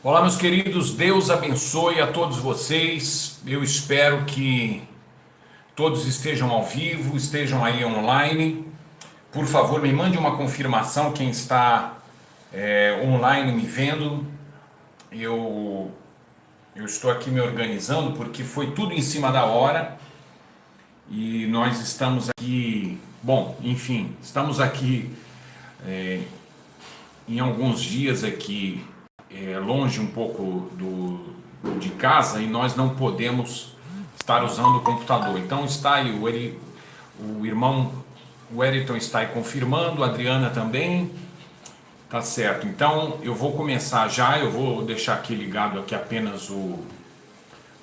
Olá, meus queridos, Deus abençoe a todos vocês. Eu espero que todos estejam ao vivo, estejam aí online. Por favor, me mande uma confirmação quem está online me vendo. Eu, eu estou aqui me organizando porque foi tudo em cima da hora e nós estamos aqui. Bom, enfim, estamos aqui em alguns dias aqui longe um pouco de casa e nós não podemos estar usando o computador. Então está aí o irmão Wellington está aí confirmando, a Adriana também, tá certo. Então eu vou começar já, eu vou deixar aqui ligado aqui apenas o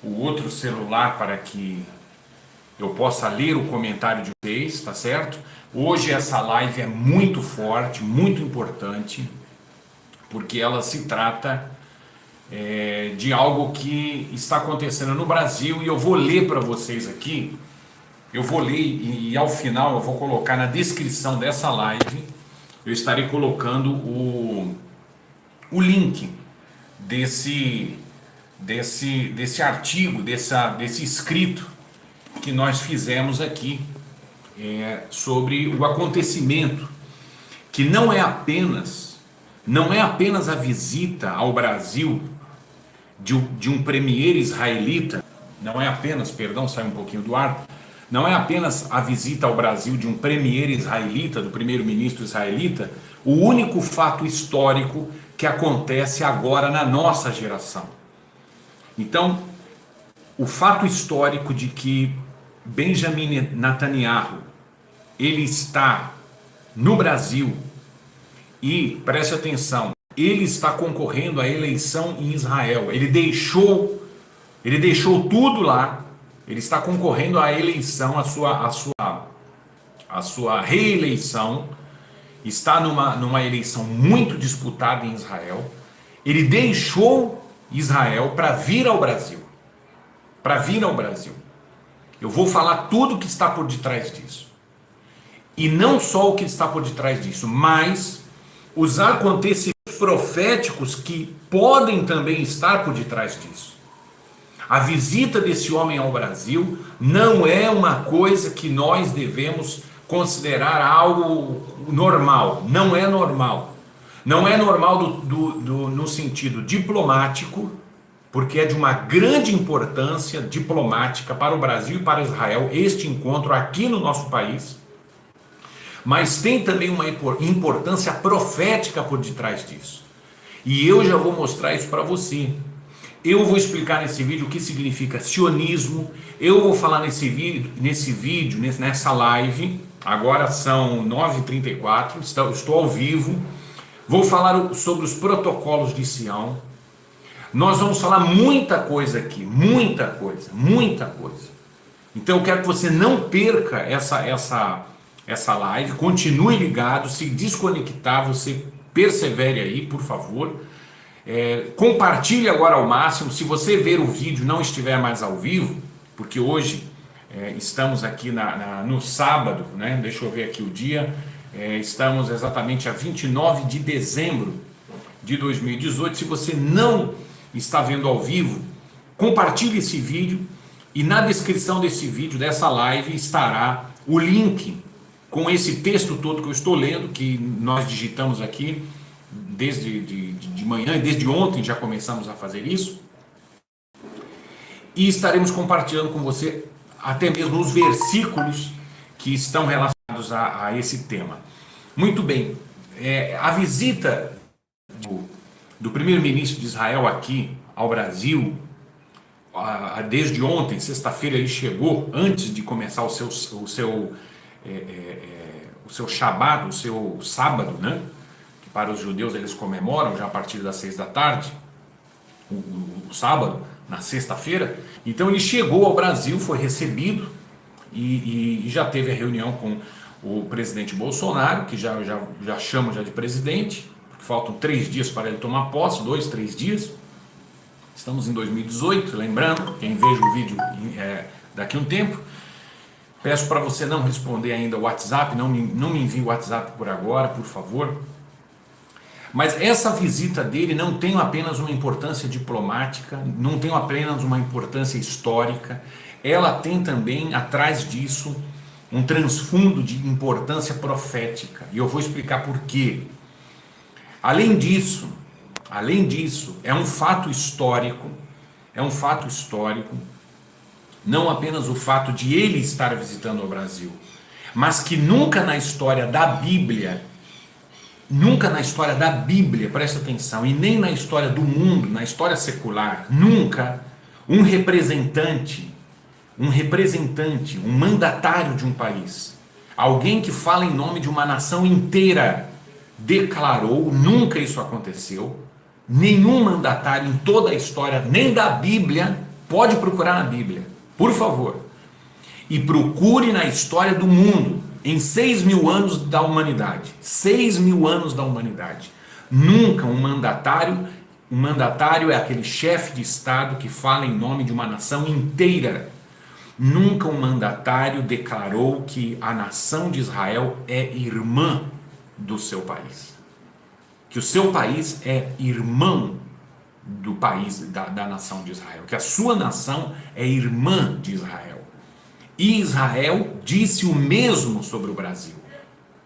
outro celular para que eu possa ler o comentário de vocês, tá certo? Hoje essa live é muito forte, muito importante, porque ela se trata de algo que está acontecendo no Brasil e eu vou ler para vocês aqui. Eu vou ler e ao final eu vou colocar na descrição dessa live, eu estarei colocando o link desse artigo, desse escrito que nós fizemos aqui sobre o acontecimento, que não é apenas a visita ao Brasil de um premier israelita, não é apenas, perdão, sai um pouquinho do ar, não é apenas a visita ao Brasil de um premier israelita, do primeiro-ministro israelita, o único fato histórico que acontece agora na nossa geração. Então, o fato histórico de que Benjamin Netanyahu, ele está no Brasil e, preste atenção, ele está concorrendo à eleição em Israel. Ele deixou tudo lá. Ele está concorrendo à eleição, a sua reeleição. Está numa eleição muito disputada em Israel. Ele deixou Israel para vir ao Brasil. Para vir ao Brasil. Eu vou falar tudo o que está por detrás disso. E não só o que está por detrás disso, mas os acontecimentos proféticos que podem também estar por detrás disso. A visita desse homem ao Brasil não é uma coisa que nós devemos considerar algo normal. Não é normal. Não é normal no sentido diplomático, porque é de uma grande importância diplomática para o Brasil e para Israel este encontro aqui no nosso país. Mas tem também uma importância profética por detrás disso. E eu já vou mostrar isso para você. Eu vou explicar nesse vídeo o que significa sionismo. Eu vou falar nesse vídeo, nessa live. Agora são 9h34, estou ao vivo. Vou falar sobre os protocolos de Sião. Nós vamos falar muita coisa aqui, muita coisa. Então eu quero que você não perca essa live, continue ligado, se desconectar, você persevere aí, por favor. Compartilhe agora ao máximo. Se você ver o vídeo não estiver mais ao vivo, porque hoje estamos aqui no sábado, né? Deixa eu ver aqui o dia, estamos exatamente a 29 de dezembro de 2018. Se você não está vendo ao vivo, compartilhe esse vídeo e na descrição desse vídeo, dessa live, estará o link com esse texto todo que eu estou lendo, que nós digitamos aqui desde de manhã, e desde ontem já começamos a fazer isso, e estaremos compartilhando com você até mesmo os versículos que estão relacionados a esse tema. Muito bem, a visita do primeiro-ministro de Israel aqui ao Brasil, desde ontem, sexta-feira, ele chegou, antes de começar o seu Shabat, o seu sábado, né? Que para os judeus eles comemoram já a partir das 6 da tarde, o sábado, na sexta-feira. Então ele chegou ao Brasil, foi recebido e já teve a reunião com o presidente Bolsonaro, que já chamo já de presidente, porque faltam 3 dias para ele tomar posse, 2, 3 dias. Estamos em 2018, lembrando, quem veja o vídeo daqui a um tempo. Peço para você não responder ainda o WhatsApp, não me envie o WhatsApp por agora, por favor. Mas essa visita dele não tem apenas uma importância diplomática, não tem apenas uma importância histórica, ela tem também atrás disso um transfundo de importância profética. E eu vou explicar por quê. Além disso, é um fato histórico, não apenas o fato de ele estar visitando o Brasil, mas que nunca na história da Bíblia, presta atenção, e nem na história do mundo, na história secular, nunca um representante, um mandatário de um país, alguém que fala em nome de uma nação inteira, declarou, nunca isso aconteceu, nenhum mandatário em toda a história, nem da Bíblia, pode procurar na Bíblia, por favor, e procure na história do mundo, em 6.000 anos da humanidade, 6.000 anos da humanidade, nunca um mandatário é aquele chefe de Estado que fala em nome de uma nação inteira. Nunca um mandatário declarou que a nação de Israel é irmã do seu país. Que o seu país é irmão do país, da nação de Israel. Que a sua nação é irmã de Israel. E Israel disse o mesmo sobre o Brasil.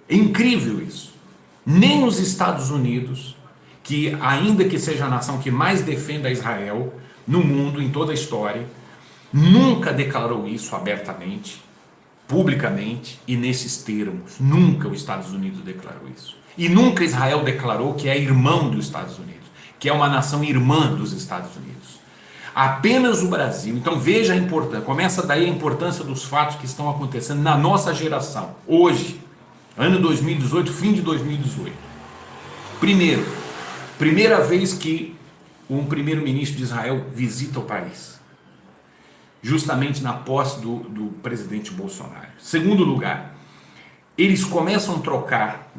É incrível isso. Nem os Estados Unidos, que ainda que seja a nação que mais defenda Israel no mundo, em toda a história, nunca declarou isso abertamente, publicamente e nesses termos. Nunca os Estados Unidos declarou isso. E nunca Israel declarou que é irmão dos Estados Unidos, que é uma nação irmã dos Estados Unidos. Apenas o Brasil. Então veja a importância, começa daí a importância dos fatos que estão acontecendo na nossa geração, hoje, ano 2018, fim de 2018. Primeira vez que um primeiro-ministro de Israel visita o país, justamente na posse do presidente Bolsonaro. Segundo lugar, eles começam a trocar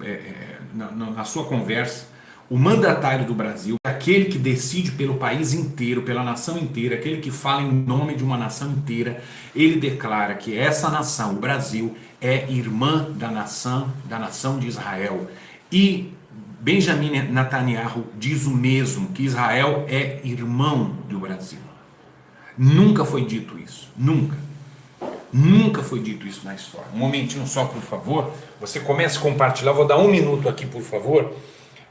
na sua conversa o mandatário do Brasil, aquele que decide pelo país inteiro, pela nação inteira, aquele que fala em nome de uma nação inteira. Ele declara que essa nação, o Brasil, é irmã da nação de Israel. E Benjamin Netanyahu diz o mesmo, que Israel é irmão do Brasil. Nunca foi dito isso, nunca foi dito isso na história. Um momentinho só, por favor, você comece a compartilhar, vou dar 1 minuto aqui, por favor,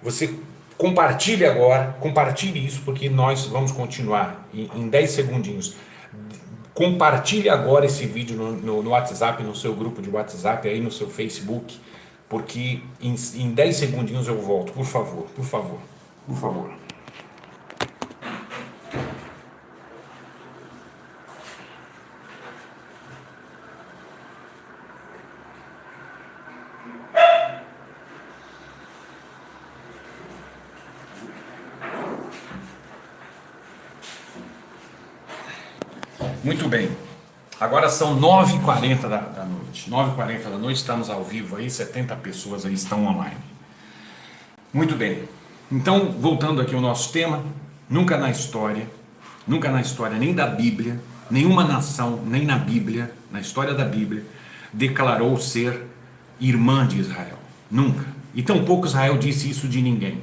você compartilhe agora, compartilhe isso, porque nós vamos continuar em 10 segundinhos. Compartilhe agora esse vídeo no WhatsApp, no seu grupo de WhatsApp, aí no seu Facebook, porque em 10 segundinhos eu volto, por favor, por favor, por favor. Muito bem, agora são 9h40 da noite, 9h40 da noite, estamos ao vivo aí, 70 pessoas aí estão online. Muito bem, então voltando aqui ao nosso tema, nunca na história nem da Bíblia, nenhuma nação, nem na Bíblia, na história da Bíblia, declarou ser irmã de Israel, nunca, e tampouco Israel disse isso de ninguém,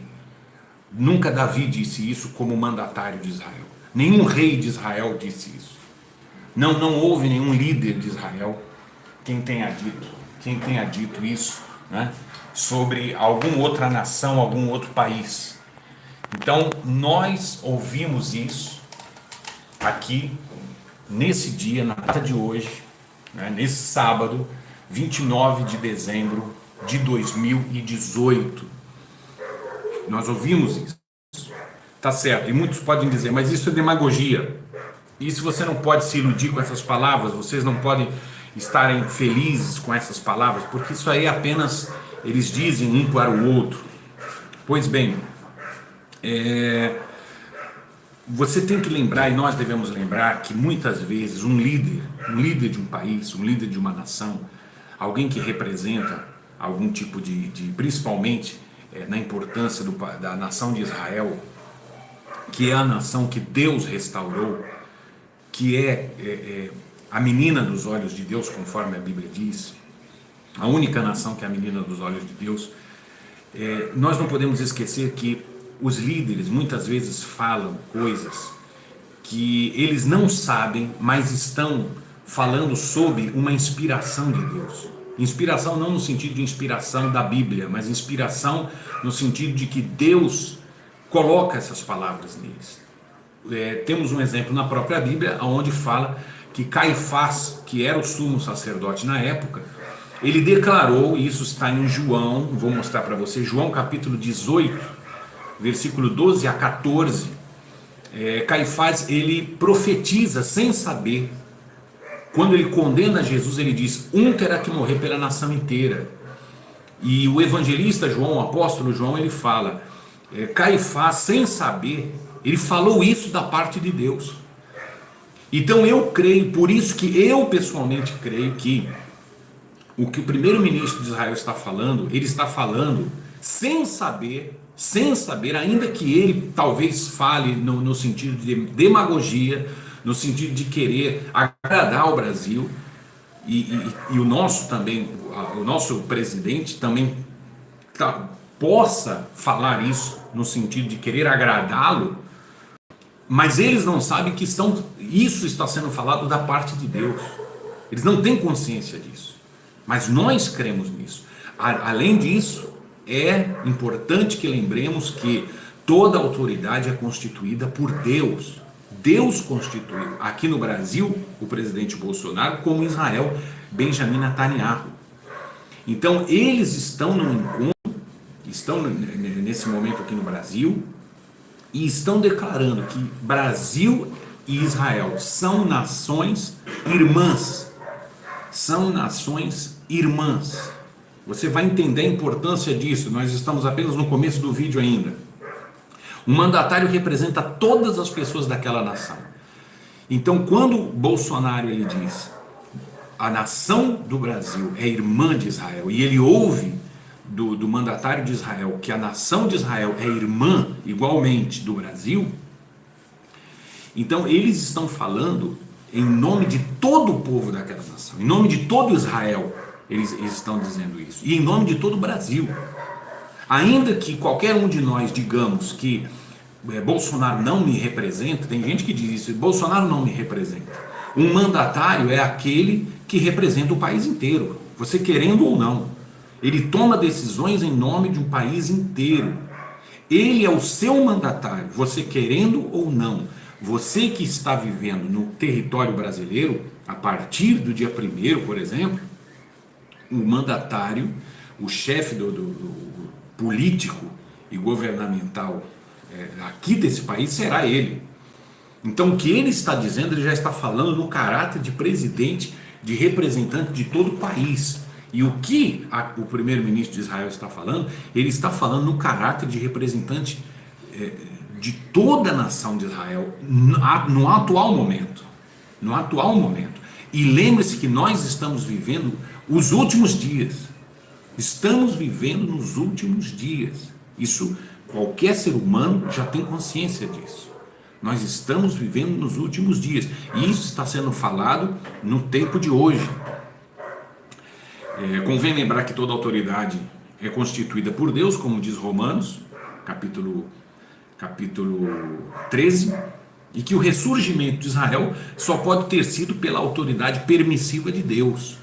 nunca Davi disse isso como mandatário de Israel, nenhum rei de Israel disse isso. Não houve nenhum líder de Israel quem tenha dito isso, né, sobre alguma outra nação, algum outro país. Então nós ouvimos isso aqui nesse dia, na data de hoje, né, nesse sábado, 29 de dezembro de 2018. Nós ouvimos isso. Tá certo, e muitos podem dizer, mas isso é demagogia. E se você não pode se iludir com essas palavras, vocês não podem estarem felizes com essas palavras, porque isso aí apenas eles dizem um para o outro. Pois bem, você tem que lembrar, e nós devemos lembrar, que muitas vezes um líder de um país, um líder de uma nação, alguém que representa algum tipo principalmente na importância da nação de Israel, que é a nação que Deus restaurou, que é a menina dos olhos de Deus, conforme a Bíblia diz, a única nação que é a menina dos olhos de Deus, Nós não podemos esquecer que os líderes muitas vezes falam coisas que eles não sabem, mas estão falando sob uma inspiração de Deus. Inspiração não no sentido de inspiração da Bíblia, mas inspiração no sentido de que Deus coloca essas palavras neles. Temos um exemplo na própria Bíblia, onde fala que Caifás, que era o sumo sacerdote na época, ele declarou, e isso está em João, vou mostrar para você, João capítulo 18, versículo 12 a 14, Caifás, ele profetiza sem saber. Quando ele condena Jesus, ele diz: um terá que morrer pela nação inteira. E o evangelista João, o apóstolo João, ele fala, Caifás, sem saber, ele falou isso da parte de Deus. Então eu creio, por isso que eu pessoalmente creio que o que o primeiro-ministro de Israel está falando, ele está falando sem saber, ainda que ele talvez fale no sentido de demagogia, no sentido de querer agradar o Brasil, e o nosso também, o nosso presidente também possa falar isso no sentido de querer agradá-lo, mas eles não sabem que isso está sendo falado da parte de Deus. Eles não têm consciência disso, mas nós cremos nisso. Além disso, é importante que lembremos que toda autoridade é constituída por Deus. Deus constituiu aqui no Brasil o presidente Bolsonaro, como em Israel Benjamin Netanyahu. Então eles estão num encontro, estão nesse momento aqui no Brasil e estão declarando que Brasil e Israel são nações irmãs. São nações irmãs. Você vai entender a importância disso. Nós estamos apenas no começo do vídeo ainda. Um mandatário representa todas as pessoas daquela nação. Então, quando Bolsonaro ele diz a nação do Brasil é irmã de Israel, e ele ouve do mandatário de Israel que a nação de Israel é irmã igualmente do Brasil, então eles estão falando em nome de todo o povo daquela nação, em nome de todo Israel, eles estão dizendo isso, e em nome de todo o Brasil. Ainda que qualquer um de nós digamos que Bolsonaro não me representa, tem gente que diz isso, Bolsonaro não me representa. Um mandatário é aquele que representa o país inteiro, você querendo ou não. Ele toma decisões em nome de um país inteiro. Ele é o seu mandatário, você querendo ou não. Você que está vivendo no território brasileiro, a partir do dia 1º, por exemplo, o mandatário, o chefe do político e governamental aqui desse país será ele. Então o que ele está dizendo, ele já está falando no caráter de presidente, de representante de todo o país. E o que o primeiro-ministro de Israel está falando, ele está falando no caráter de representante de toda a nação de Israel no atual momento. No atual momento. E lembre-se que nós estamos vivendo os últimos dias. Estamos vivendo nos últimos dias. Isso, qualquer ser humano já tem consciência disso. Nós estamos vivendo nos últimos dias. E isso está sendo falado no tempo de hoje. Convém lembrar que toda autoridade é constituída por Deus, como diz Romanos, capítulo 13, e que o ressurgimento de Israel só pode ter sido pela autoridade permissiva de Deus.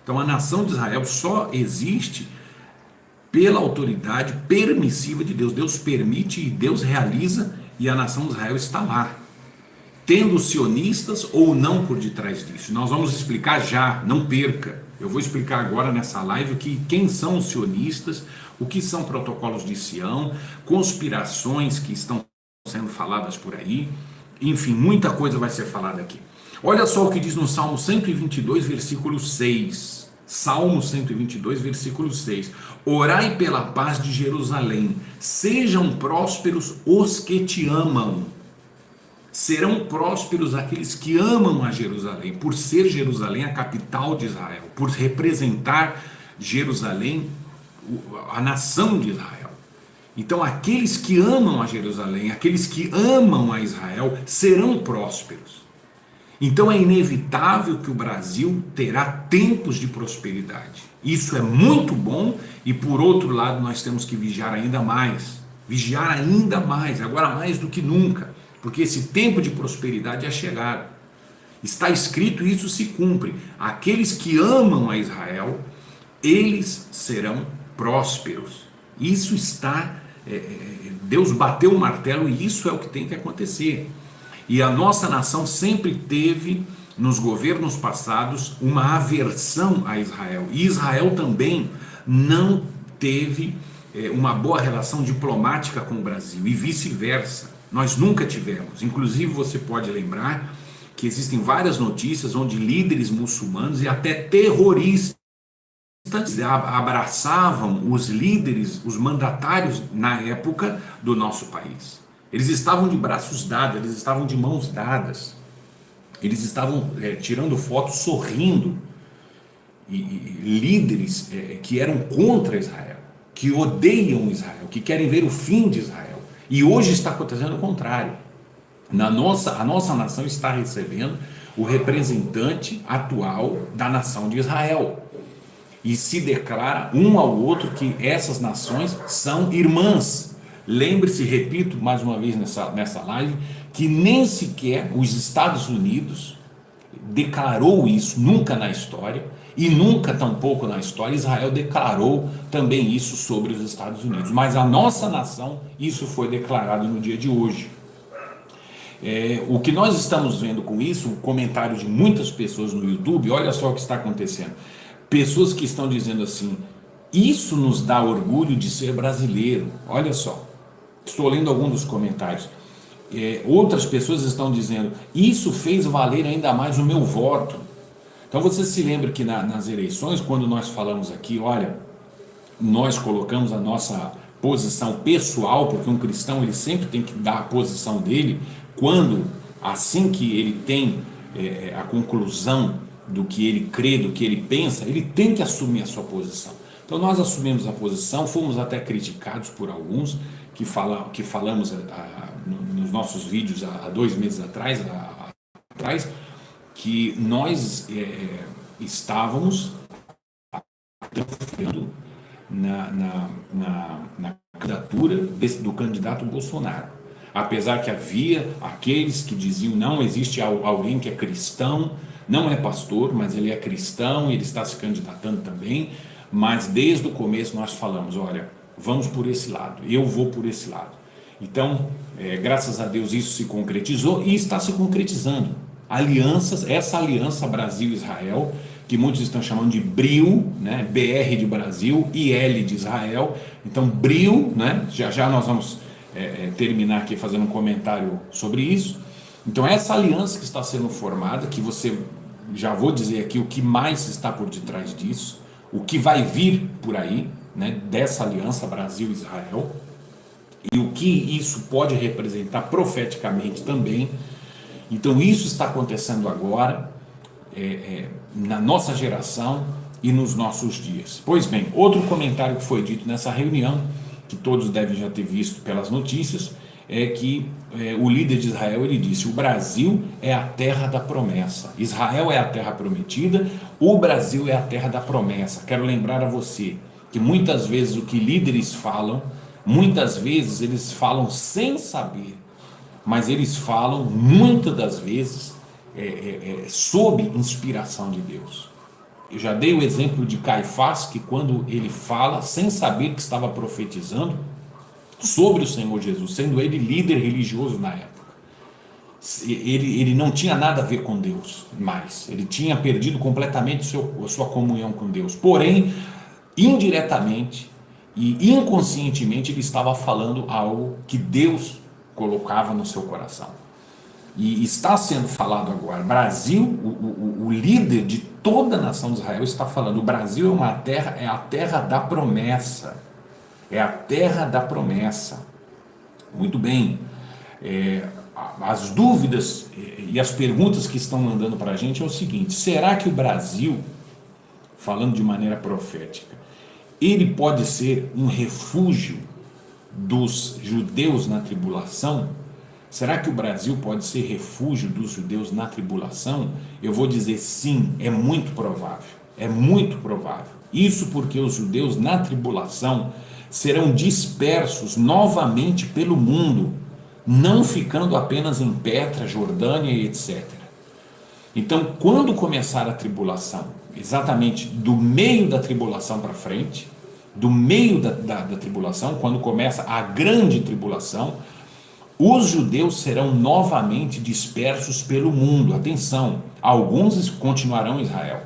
Então a nação de Israel só existe pela autoridade permissiva de Deus. Deus permite e Deus realiza, e a nação de Israel está lá, tendo sionistas ou não por detrás disso. Nós vamos explicar já, não perca. Eu vou explicar agora nessa live quem são os sionistas, o que são protocolos de Sião, conspirações que estão sendo faladas por aí, enfim, muita coisa vai ser falada aqui. Olha só o que diz no Salmo 122, versículo 6. Salmo 122, versículo 6. Orai pela paz de Jerusalém, sejam prósperos os que te amam. Serão prósperos aqueles que amam a Jerusalém, por ser Jerusalém a capital de Israel, por representar Jerusalém, a nação de Israel. Então aqueles que amam a Jerusalém, aqueles que amam a Israel, serão prósperos. Então é inevitável que o Brasil terá tempos de prosperidade. Isso é muito bom e, por outro lado, nós temos que vigiar ainda mais, agora mais do que nunca, porque esse tempo de prosperidade é chegado. Está escrito e isso se cumpre. Aqueles que amam a Israel, eles serão prósperos. Isso está, Deus bateu o martelo e isso é o que tem que acontecer. E a nossa nação sempre teve, nos governos passados, uma aversão a Israel. E Israel também não teve uma boa relação diplomática com o Brasil, e vice-versa. Nós nunca tivemos. Inclusive, você pode lembrar que existem várias notícias onde líderes muçulmanos e até terroristas abraçavam os líderes, os mandatários na época do nosso país. Eles estavam de braços dados, eles estavam de mãos dadas, eles estavam tirando fotos sorrindo, e líderes que eram contra Israel, que odeiam Israel, que querem ver o fim de Israel. E hoje está acontecendo o contrário. A nossa nação está recebendo o representante atual da nação de Israel. E se declara um ao outro que essas nações são irmãs. Lembre-se, repito mais uma vez nessa live, que nem sequer os Estados Unidos declarou isso, nunca na história, e nunca tampouco na história Israel declarou também isso sobre os Estados Unidos. Mas a nossa nação, isso foi declarado no dia de hoje. O que nós estamos vendo com isso, o comentário de muitas pessoas no YouTube, olha só o que está acontecendo. Pessoas que estão dizendo assim: isso nos dá orgulho de ser brasileiro. Olha só, estou lendo alguns dos comentários. Outras pessoas estão dizendo: isso fez valer ainda mais o meu voto. Então você se lembra que nas eleições, quando nós falamos aqui, olha, nós colocamos a nossa posição pessoal, porque um cristão ele sempre tem que dar a posição dele, assim que ele tem a conclusão do que ele crê, do que ele pensa, ele tem que assumir a sua posição. Então nós assumimos a posição, fomos até criticados por alguns que falamos nos nossos vídeos há 2 meses atrás, que nós estávamos na candidatura do candidato Bolsonaro. Apesar que havia aqueles que diziam: não, existe alguém que é cristão, não é pastor, mas ele é cristão e ele está se candidatando também. Mas desde o começo nós falamos: olha, vamos por esse lado, eu vou por esse lado. Então, graças a Deus isso se concretizou e está se concretizando. Essa aliança Brasil-Israel, que muitos estão chamando de BRIL, né? BR de Brasil, IL de Israel. Então, BRIL, né? Já nós vamos terminar aqui fazendo um comentário sobre isso. Então, essa aliança que está sendo formada, que já vou dizer aqui o que mais está por detrás disso, o que vai vir por aí, né? Dessa aliança Brasil-Israel, e o que isso pode representar profeticamente também. Então isso está acontecendo agora, na nossa geração e nos nossos dias. Pois bem, outro comentário que foi dito nessa reunião, que todos devem já ter visto pelas notícias, é que o líder de Israel, ele disse: o Brasil é a terra da promessa, Israel é a terra prometida, o Brasil é a terra da promessa. Quero lembrar a você que muitas vezes o que líderes falam, muitas vezes eles falam sem saber, mas eles falam muitas das vezes sob inspiração de Deus. Eu já dei o exemplo de Caifás, que quando ele fala, sem saber que estava profetizando sobre o Senhor Jesus, sendo ele líder religioso na época, ele não tinha nada a ver com Deus mais, ele tinha perdido completamente a sua comunhão com Deus, porém, indiretamente e inconscientemente ele estava falando algo que Deus colocava no seu coração. E está sendo falado agora. Brasil, o líder de toda a nação de Israel está falando: o Brasil é a terra da promessa. É a terra da promessa. Muito bem. As dúvidas e as perguntas que estão mandando para a gente é o seguinte: será que o Brasil, falando de maneira profética, ele pode ser um refúgio dos judeus na tribulação? Será que o Brasil pode ser refúgio dos judeus na tribulação? Eu vou dizer sim, é muito provável. É muito provável. Isso porque os judeus na tribulação serão dispersos novamente pelo mundo, não ficando apenas em Petra, Jordânia e etc. Então, quando começar a tribulação, exatamente do meio da tribulação para frente, do meio da tribulação, quando começa a grande tribulação, os judeus serão novamente dispersos pelo mundo. Atenção, alguns continuarão em Israel,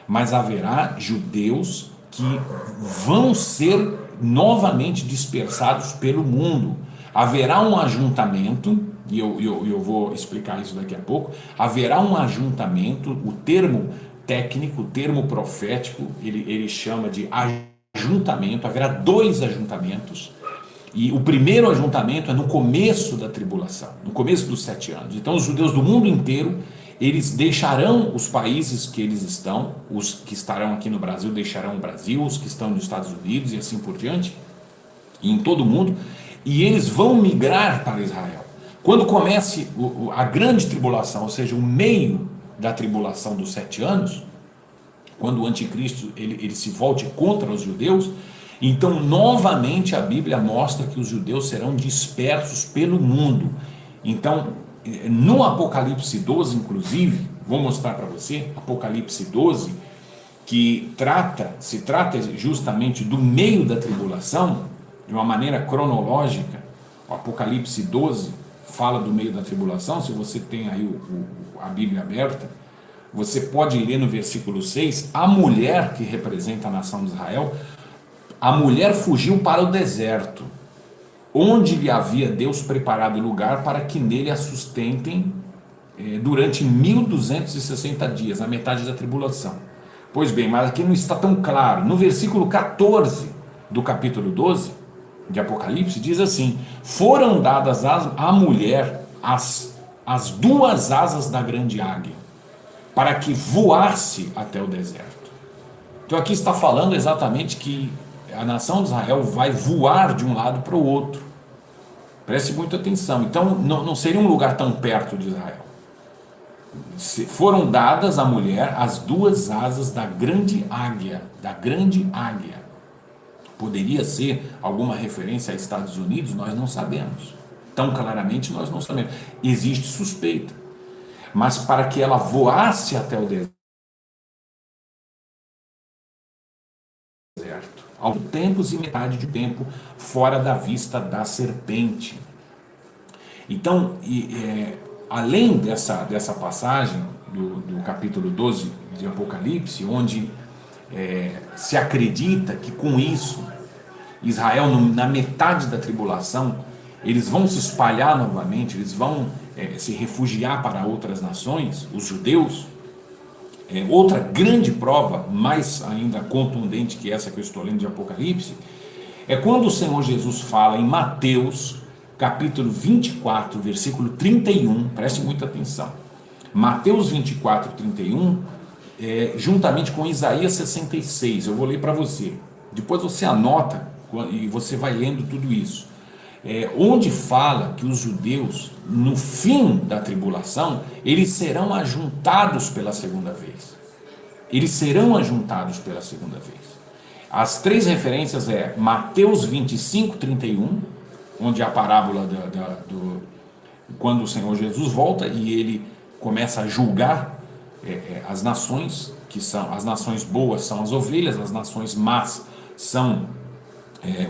mas haverá judeus que vão ser novamente dispersados pelo mundo. Haverá um ajuntamento, e eu vou explicar isso daqui a pouco. Haverá um ajuntamento, o termo técnico, o termo profético, ele chama de ajuntamento. Haverá dois ajuntamentos. E o primeiro ajuntamento é no começo da tribulação, no começo dos 7 anos. Então os judeus do mundo inteiro, eles deixarão os países que eles estão, os que estarão aqui no Brasil deixarão o Brasil, os que estão nos Estados Unidos e assim por diante, e em todo o mundo, e eles vão migrar para Israel. Quando comece a grande tribulação, ou seja, o meio da tribulação dos 7 anos, quando o anticristo ele se volte contra os judeus, então novamente a Bíblia mostra que os judeus serão dispersos pelo mundo. Então no Apocalipse 12 inclusive, vou mostrar para você, Apocalipse 12, que se trata justamente do meio da tribulação, de uma maneira cronológica. O Apocalipse 12 fala do meio da tribulação. Se você tem aí a Bíblia aberta, você pode ler no versículo 6, a mulher que representa a nação de Israel, a mulher fugiu para o deserto, onde lhe havia Deus preparado lugar para que nele a sustentem durante 1260 dias, a metade da tribulação. Pois bem, mas aqui não está tão claro. No versículo 14 do capítulo 12 de Apocalipse, diz assim: foram dadas à mulher as duas asas da grande águia, para que voasse até o deserto. Então aqui está falando exatamente que a nação de Israel vai voar de um lado para o outro. Preste muita atenção. Então não seria um lugar tão perto de Israel. Foram dadas à mulher as duas asas da grande águia, da grande águia. Poderia ser alguma referência a Estados Unidos? Nós não sabemos. Tão claramente nós não sabemos. Existe suspeita. Mas para que ela voasse até o deserto, ao tempos e metade de tempo fora da vista da serpente. Então, além dessa passagem do capítulo 12 de Apocalipse, onde se acredita que com isso Israel, na metade da tribulação, eles vão se espalhar novamente, eles vão se refugiar para outras nações, os judeus. Outra grande prova, mais ainda contundente que essa que eu estou lendo de Apocalipse, é quando o Senhor Jesus fala em Mateus capítulo 24, versículo 31, preste muita atenção. Mateus 24, 31, juntamente com Isaías 66, eu vou ler para você. Depois você anota e você vai lendo tudo isso. Onde fala que os judeus, no fim da tribulação, eles serão ajuntados pela segunda vez. Eles serão ajuntados pela segunda vez. As três referências Mateus 25, 31, onde a parábola quando o Senhor Jesus volta e ele começa a julgar as nações, que são as nações boas são as ovelhas, as nações más são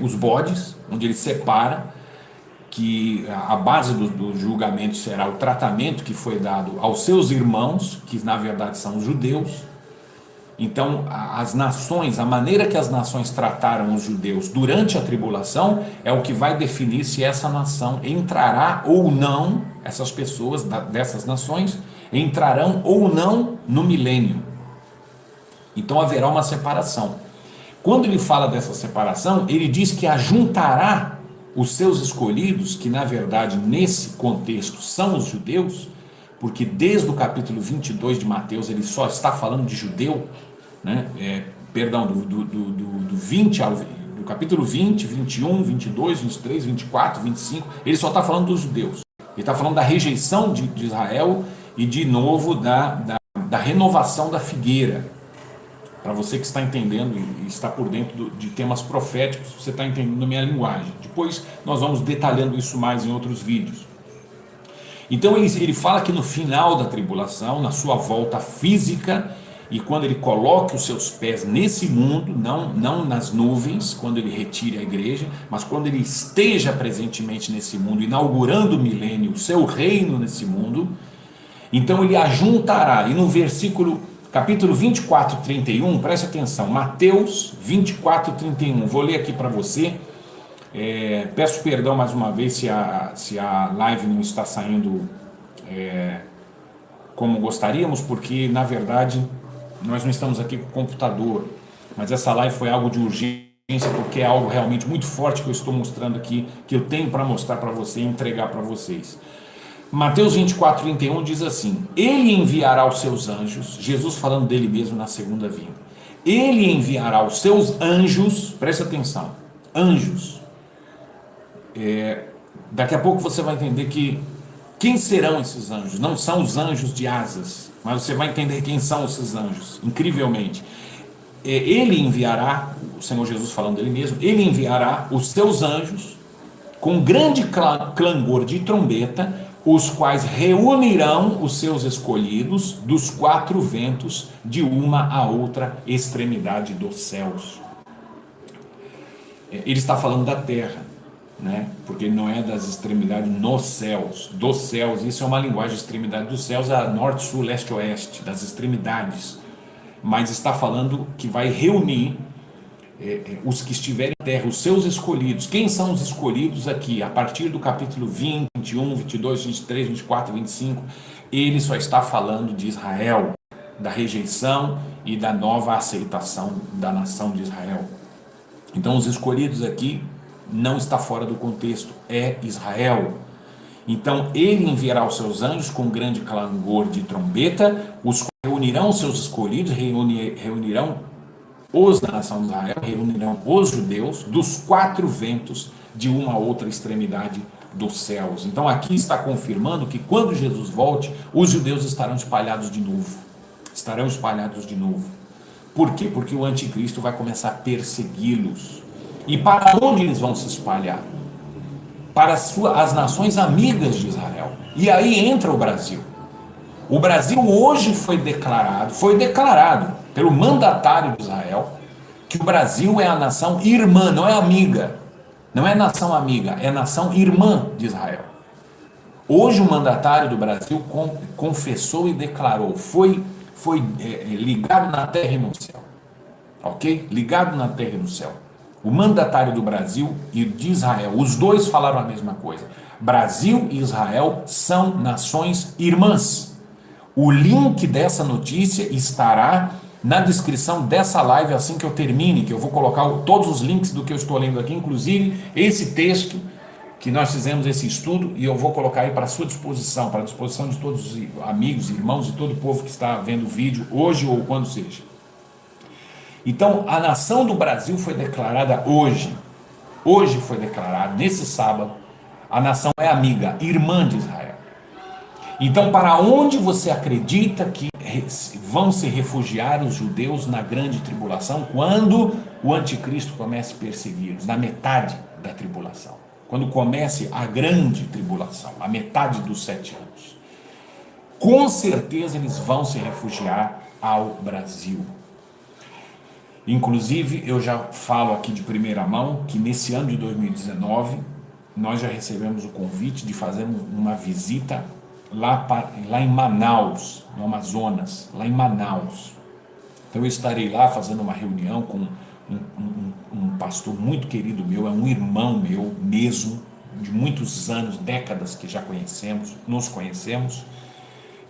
os bodes, onde ele separa que a base do julgamento será o tratamento que foi dado aos seus irmãos, que na verdade são os judeus. Então as nações, a maneira que as nações trataram os judeus durante a tribulação é o que vai definir se essa nação entrará ou não, essas pessoas dessas nações entrarão ou não no milênio. Então haverá uma separação. Quando ele fala dessa separação, ele diz que ajuntará os seus escolhidos, que na verdade nesse contexto são os judeus, porque desde o capítulo 22 de Mateus ele só está falando de judeu, né? Do capítulo 20, 21, 22, 23, 24, 25, ele só está falando dos judeus. Ele está falando da rejeição de Israel e, de novo, da renovação da figueira. Para você que está entendendo e está por dentro de temas proféticos, você está entendendo a minha linguagem. Depois nós vamos detalhando isso mais em outros vídeos. Então ele fala que no final da tribulação, na sua volta física, e quando ele coloque os seus pés nesse mundo, não nas nuvens, quando ele retire a igreja, mas quando ele esteja presentemente nesse mundo, inaugurando o milênio, o seu reino nesse mundo, então ele ajuntará, e no capítulo 24, 31, preste atenção, Mateus 24, 31, vou ler aqui para você. Peço perdão mais uma vez se a live não está saindo como gostaríamos, porque na verdade nós não estamos aqui com o computador, mas essa live foi algo de urgência, porque é algo realmente muito forte que eu estou mostrando aqui, que eu tenho para mostrar para você e entregar para vocês. Mateus 24, 31 diz assim: Ele enviará os seus anjos, Jesus falando dele mesmo na segunda vinda, Ele enviará os seus anjos, presta atenção, anjos. Daqui a pouco você vai entender que quem serão esses anjos? Não são os anjos de asas, mas você vai entender quem são esses anjos, incrivelmente. Ele enviará, o Senhor Jesus falando dele mesmo, ele enviará os seus anjos com grande clangor de trombeta, os quais reunirão os seus escolhidos dos quatro ventos, de uma a outra extremidade dos céus. Ele está falando da terra, né? Porque não é das extremidades nos céus, dos céus. Isso é uma linguagem de extremidade dos céus, a norte, sul, leste, oeste, das extremidades. Mas está falando que vai reunir os que estiverem na terra, os seus escolhidos. Quem são os escolhidos aqui? A partir do capítulo 20, 21, 22, 23, 24, 25, ele só está falando de Israel, da rejeição e da nova aceitação da nação de Israel. Então os escolhidos aqui não está fora do contexto, é Israel. Então ele enviará os seus anjos com grande clangor de trombeta, os reunirão os seus escolhidos, reunirão os da nação de Israel, reunirão os judeus dos quatro ventos, de uma a outra extremidade dos céus. Então aqui está confirmando que quando Jesus volte, os judeus estarão espalhados de novo. Estarão espalhados de novo. Por quê? Porque o anticristo vai começar a persegui-los. E para onde eles vão se espalhar? Para as nações amigas de Israel. E aí entra o Brasil. O Brasil hoje foi declarado pelo mandatário de Israel que o Brasil é a nação irmã, não é amiga. Não é nação amiga, é nação irmã de Israel. Hoje o mandatário do Brasil confessou e declarou, foi ligado na terra e no céu. Ok? Ligado na terra e no céu. O mandatário do Brasil e de Israel, os dois falaram a mesma coisa. Brasil e Israel são nações irmãs. O link dessa notícia estará na descrição dessa live assim que eu termine, que eu vou colocar todos os links do que eu estou lendo aqui, inclusive esse texto que nós fizemos esse estudo, e eu vou colocar aí para a sua disposição, para a disposição de todos os amigos, irmãos e todo o povo que está vendo o vídeo hoje ou quando seja. Então, a nação do Brasil foi declarada hoje. Hoje foi declarado, nesse sábado, a nação é amiga, irmã de Israel. Então, para onde você acredita que vão se refugiar os judeus na grande tribulação, quando o anticristo comece a persegui-los? Na metade da tribulação. Quando comece a grande tribulação, a metade dos 7 anos. Com certeza eles vão se refugiar ao Brasil. Inclusive, eu já falo aqui de primeira mão que nesse ano de 2019, nós já recebemos o convite de fazer uma visita lá em Manaus, no Amazonas, lá em Manaus. Então eu estarei lá fazendo uma reunião com um pastor muito querido meu, é um irmão meu mesmo, de muitos anos, décadas que já nos conhecemos.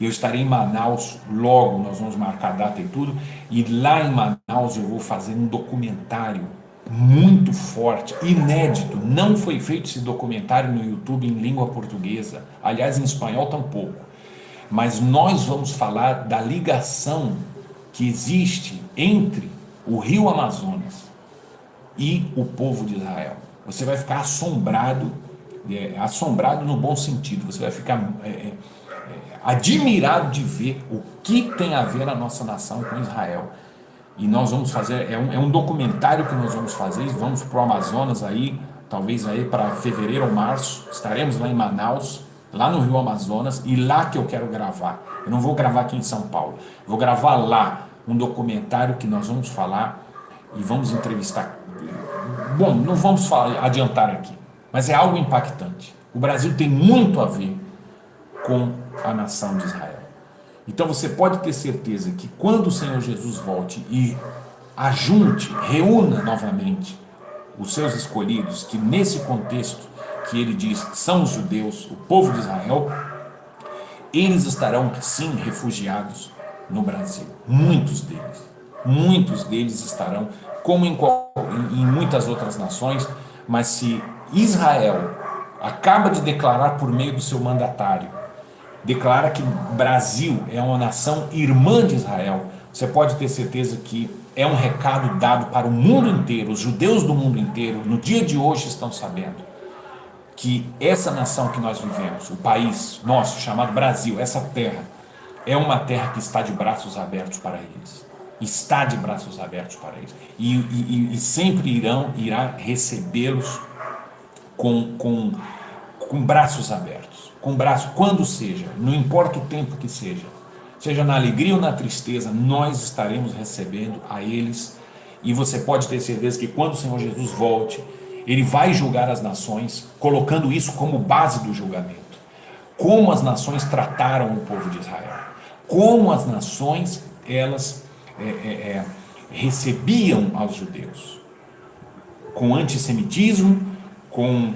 Eu estarei em Manaus logo, nós vamos marcar a data e tudo, e lá em Manaus eu vou fazer um documentário muito forte, inédito. Não foi feito esse documentário no YouTube em língua portuguesa, aliás em espanhol tampouco, mas nós vamos falar da ligação que existe entre o rio Amazonas e o povo de Israel. Você vai ficar assombrado assombrado no bom sentido, você vai ficar admirado de ver o que tem a ver a nossa nação com Israel. E nós vamos fazer, é um documentário que nós vamos fazer, vamos para o Amazonas aí, talvez aí para fevereiro ou março, estaremos lá em Manaus, lá no Rio Amazonas, e lá que eu quero gravar. Eu não vou gravar aqui em São Paulo, vou gravar lá um documentário que nós vamos falar e vamos entrevistar. Bom, não vamos adiantar aqui, mas é algo impactante. O Brasil tem muito a ver com a nação de Israel. Então você pode ter certeza que quando o Senhor Jesus volte e reúna novamente os seus escolhidos, que nesse contexto que ele diz são os judeus, o povo de Israel, eles estarão sim refugiados no Brasil. Muitos deles estarão, como em muitas outras nações, mas se Israel acaba de declarar por meio do seu mandatário, declara que o Brasil é uma nação irmã de Israel, você pode ter certeza que é um recado dado para o mundo inteiro. Os judeus do mundo inteiro, no dia de hoje, estão sabendo que essa nação que nós vivemos, o país nosso, chamado Brasil, essa terra, é uma terra que está de braços abertos para eles. Está de braços abertos para eles. E sempre irá recebê-los com braços abertos. Com braços, quando seja, não importa o tempo que seja na alegria ou na tristeza, nós estaremos recebendo a eles. E você pode ter certeza que quando o Senhor Jesus volte, ele vai julgar as nações, colocando isso como base do julgamento. Como as nações trataram o povo de Israel, como as nações elas recebiam aos judeus, com antissemitismo, com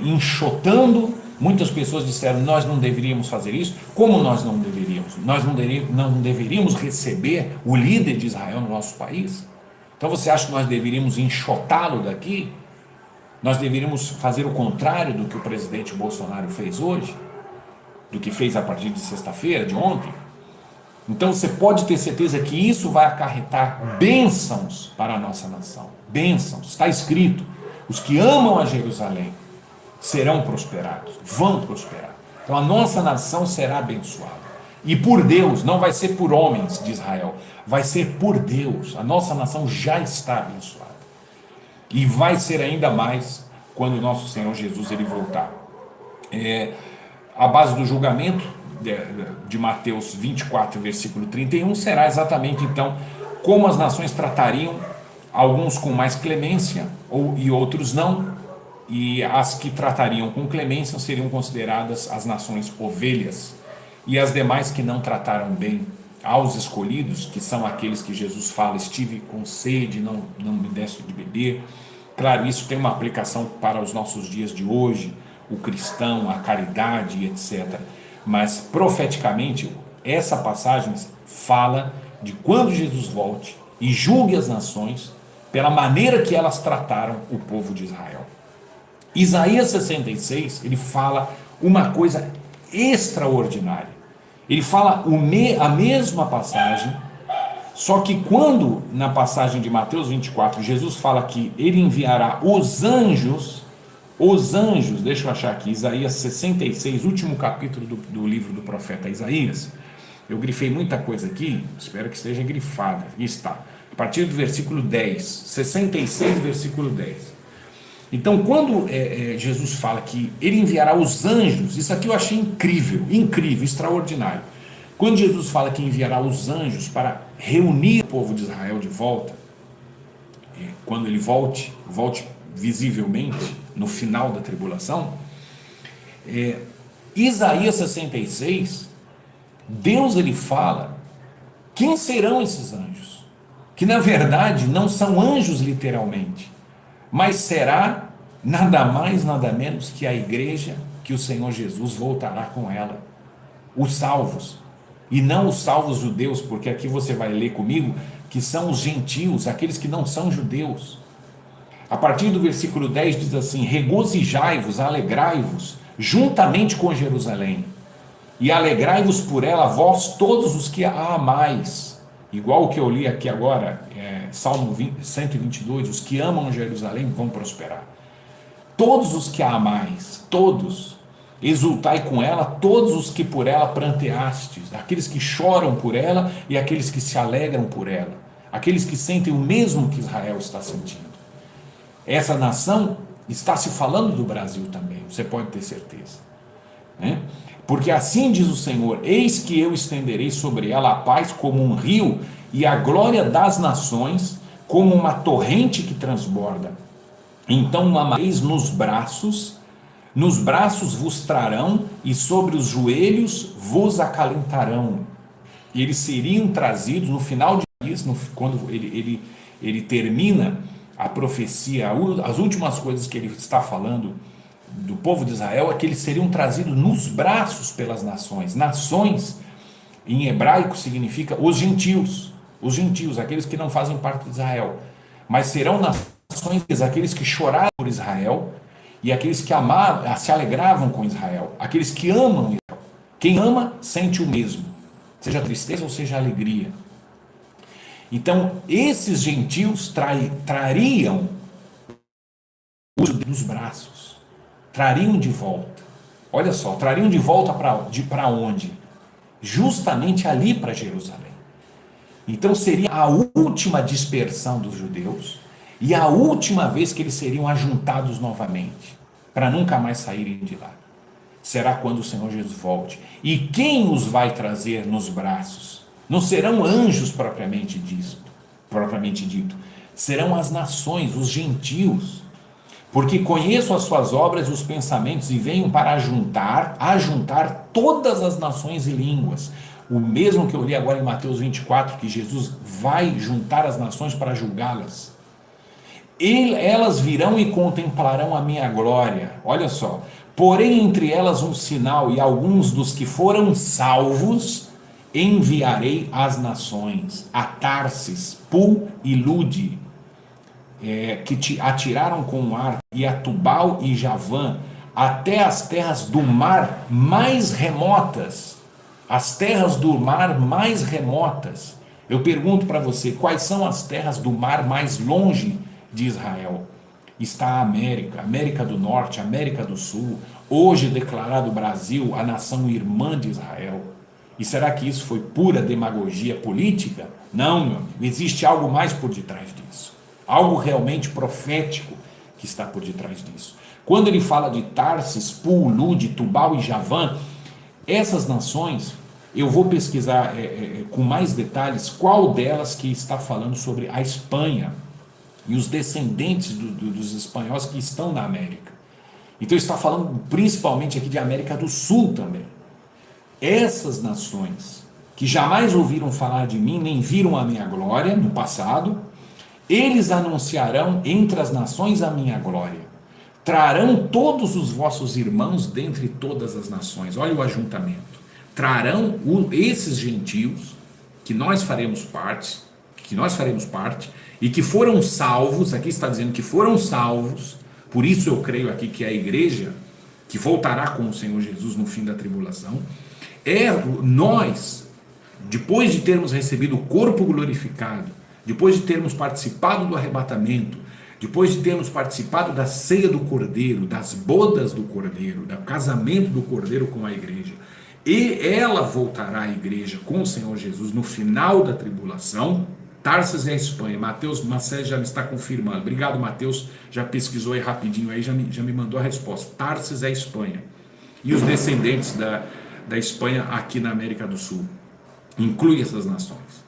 enxotando. Muitas pessoas disseram: nós não deveríamos fazer isso. Como nós não deveríamos? Nós não deveríamos receber o líder de Israel no nosso país? Então você acha que nós deveríamos enxotá-lo daqui? Nós deveríamos fazer o contrário do que o presidente Bolsonaro fez hoje? Do que fez a partir de sexta-feira, de ontem? Então você pode ter certeza que isso vai acarretar bênçãos para a nossa nação. Bênçãos, está escrito: os que amam a Jerusalém serão prosperados, vão prosperar. Então a nossa nação será abençoada. E por Deus, não vai ser por homens de Israel, vai ser por Deus. A nossa nação já está abençoada. E vai ser ainda mais quando o nosso Senhor Jesus ele voltar. A base do julgamento de Mateus 24, versículo 31, será exatamente então como as nações tratariam, alguns com mais clemência e outros não. E as que tratariam com clemência seriam consideradas as nações ovelhas, e as demais que não trataram bem aos escolhidos, que são aqueles que Jesus fala: estive com sede, não me deste de beber. Claro, isso tem uma aplicação para os nossos dias de hoje, o cristão, a caridade, etc. Mas profeticamente essa passagem fala de quando Jesus volte e julgue as nações pela maneira que elas trataram o povo de Israel. Isaías 66, ele fala uma coisa extraordinária. Ele fala a mesma passagem, só que quando na passagem de Mateus 24, Jesus fala que ele enviará os anjos, deixa eu achar aqui, Isaías 66, último capítulo do livro do profeta Isaías. Eu grifei muita coisa aqui, espero que esteja grifada. Aqui está, a partir do versículo 10, 66, versículo 10. Então, quando Jesus fala que ele enviará os anjos, isso aqui eu achei incrível, extraordinário. Quando Jesus fala que enviará os anjos para reunir o povo de Israel de volta, quando ele volte visivelmente no final da tribulação, Isaías 66, Deus ele fala quem serão esses anjos, que na verdade não são anjos literalmente, mas será nada mais, nada menos que a igreja que o Senhor Jesus voltará com ela, os salvos, e não os salvos judeus, porque aqui você vai ler comigo que são os gentios, aqueles que não são judeus. A partir do versículo 10 diz assim: regozijai-vos, alegrai-vos, juntamente com Jerusalém, e alegrai-vos por ela, vós todos os que a amais. Igual o que eu li aqui agora, Salmo 122, os que amam Jerusalém vão prosperar. todos os que a amais, todos, exultai com ela, todos os que por ela pranteastes, aqueles que choram por ela e aqueles que se alegram por ela, aqueles que sentem o mesmo que Israel está sentindo. Essa nação está se falando do Brasil também, você pode ter certeza, né? Porque assim diz o Senhor: eis que eu estenderei sobre ela a paz como um rio, e a glória das nações como uma torrente que transborda. Então amareis nos braços vos trarão, e sobre os joelhos vos acalentarão. E eles seriam trazidos no final de dias, quando ele termina a profecia, as últimas coisas que ele está falando do povo de Israel é que eles seriam trazidos nos braços pelas nações. Nações, em hebraico, significa os gentios, aqueles que não fazem parte de Israel. Mas serão nações, aqueles que choraram por Israel e aqueles que amavam, se alegravam com Israel, aqueles que amam Israel. Quem ama, sente o mesmo, seja tristeza ou seja alegria. Então, esses gentios trariam os braços, trariam de volta. Olha só, trariam de volta para onde? Justamente ali para Jerusalém. Então seria a última dispersão dos judeus e a última vez que eles seriam ajuntados novamente, para nunca mais saírem de lá. Será quando o Senhor Jesus volte. E quem os vai trazer nos braços? Não serão anjos propriamente dito, serão as nações, os gentios. Porque conheço as suas obras e os pensamentos, e venho para ajuntar todas as nações e línguas. O mesmo que eu li agora em Mateus 24, que Jesus vai juntar as nações para julgá-las. Elas virão e contemplarão a minha glória. Olha só. Porém entre elas um sinal, e alguns dos que foram salvos enviarei às nações, a Tarsis, Pul e Lude, que te atiraram com o arco, e a Tubal e Javã, até as terras do mar mais remotas. As terras do mar mais remotas. Eu pergunto para você, quais são as terras do mar mais longe de Israel? Está a América do Norte, América do Sul, hoje declarado Brasil, a nação irmã de Israel. E será que isso foi pura demagogia política? Não, meu amigo, existe algo mais por detrás disso. Algo realmente profético que está por detrás disso. Quando ele fala de Tarsis, Pul, Lude, Tubal e Javã, essas nações, eu vou pesquisar com mais detalhes qual delas que está falando sobre a Espanha e os descendentes dos espanhóis que estão na América. Então está falando principalmente aqui de América do Sul também. Essas nações que jamais ouviram falar de mim, nem viram a minha glória no passado, eles anunciarão entre as nações a minha glória. Trarão todos os vossos irmãos dentre todas as nações. Olha o ajuntamento. Trarão esses gentios que nós faremos parte, e que foram salvos. Aqui está dizendo que foram salvos. Por isso eu creio aqui que é a igreja que voltará com o Senhor Jesus no fim da tribulação. Nós, depois de termos recebido o corpo glorificado, depois de termos participado do arrebatamento, depois de termos participado da ceia do Cordeiro, das bodas do Cordeiro, do casamento do Cordeiro com a igreja, e ela voltará à igreja com o Senhor Jesus no final da tribulação. Tarsis é a Espanha. Mateus Macés já me está confirmando. Obrigado, Mateus, já pesquisou aí rapidinho, aí já me mandou a resposta. Tarsis é a Espanha. E os descendentes da Espanha aqui na América do Sul. Inclui essas nações.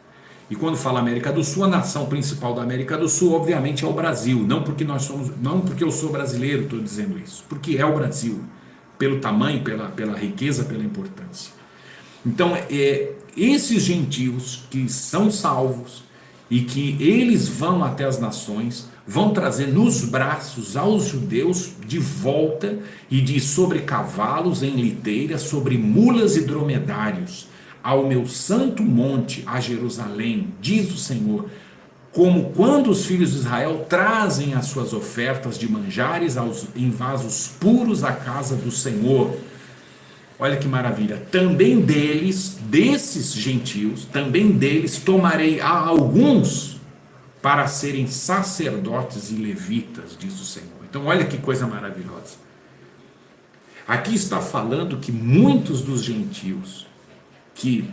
E quando fala América do Sul, a nação principal da América do Sul, obviamente, é o Brasil. Não porque eu sou brasileiro, estou dizendo isso. Porque é o Brasil. Pelo tamanho, pela riqueza, pela importância. Então, esses gentios que são salvos e que eles vão até as nações, vão trazer nos braços aos judeus de volta, e de sobre cavalos em liteiras, sobre mulas e dromedários, ao meu santo monte, a Jerusalém, diz o Senhor, como quando os filhos de Israel trazem as suas ofertas de manjares em vasos puros à casa do Senhor. Olha que maravilha. Também desses gentios, também deles tomarei a alguns para serem sacerdotes e levitas, diz o Senhor. Então olha que coisa maravilhosa. Aqui está falando que muitos dos gentios que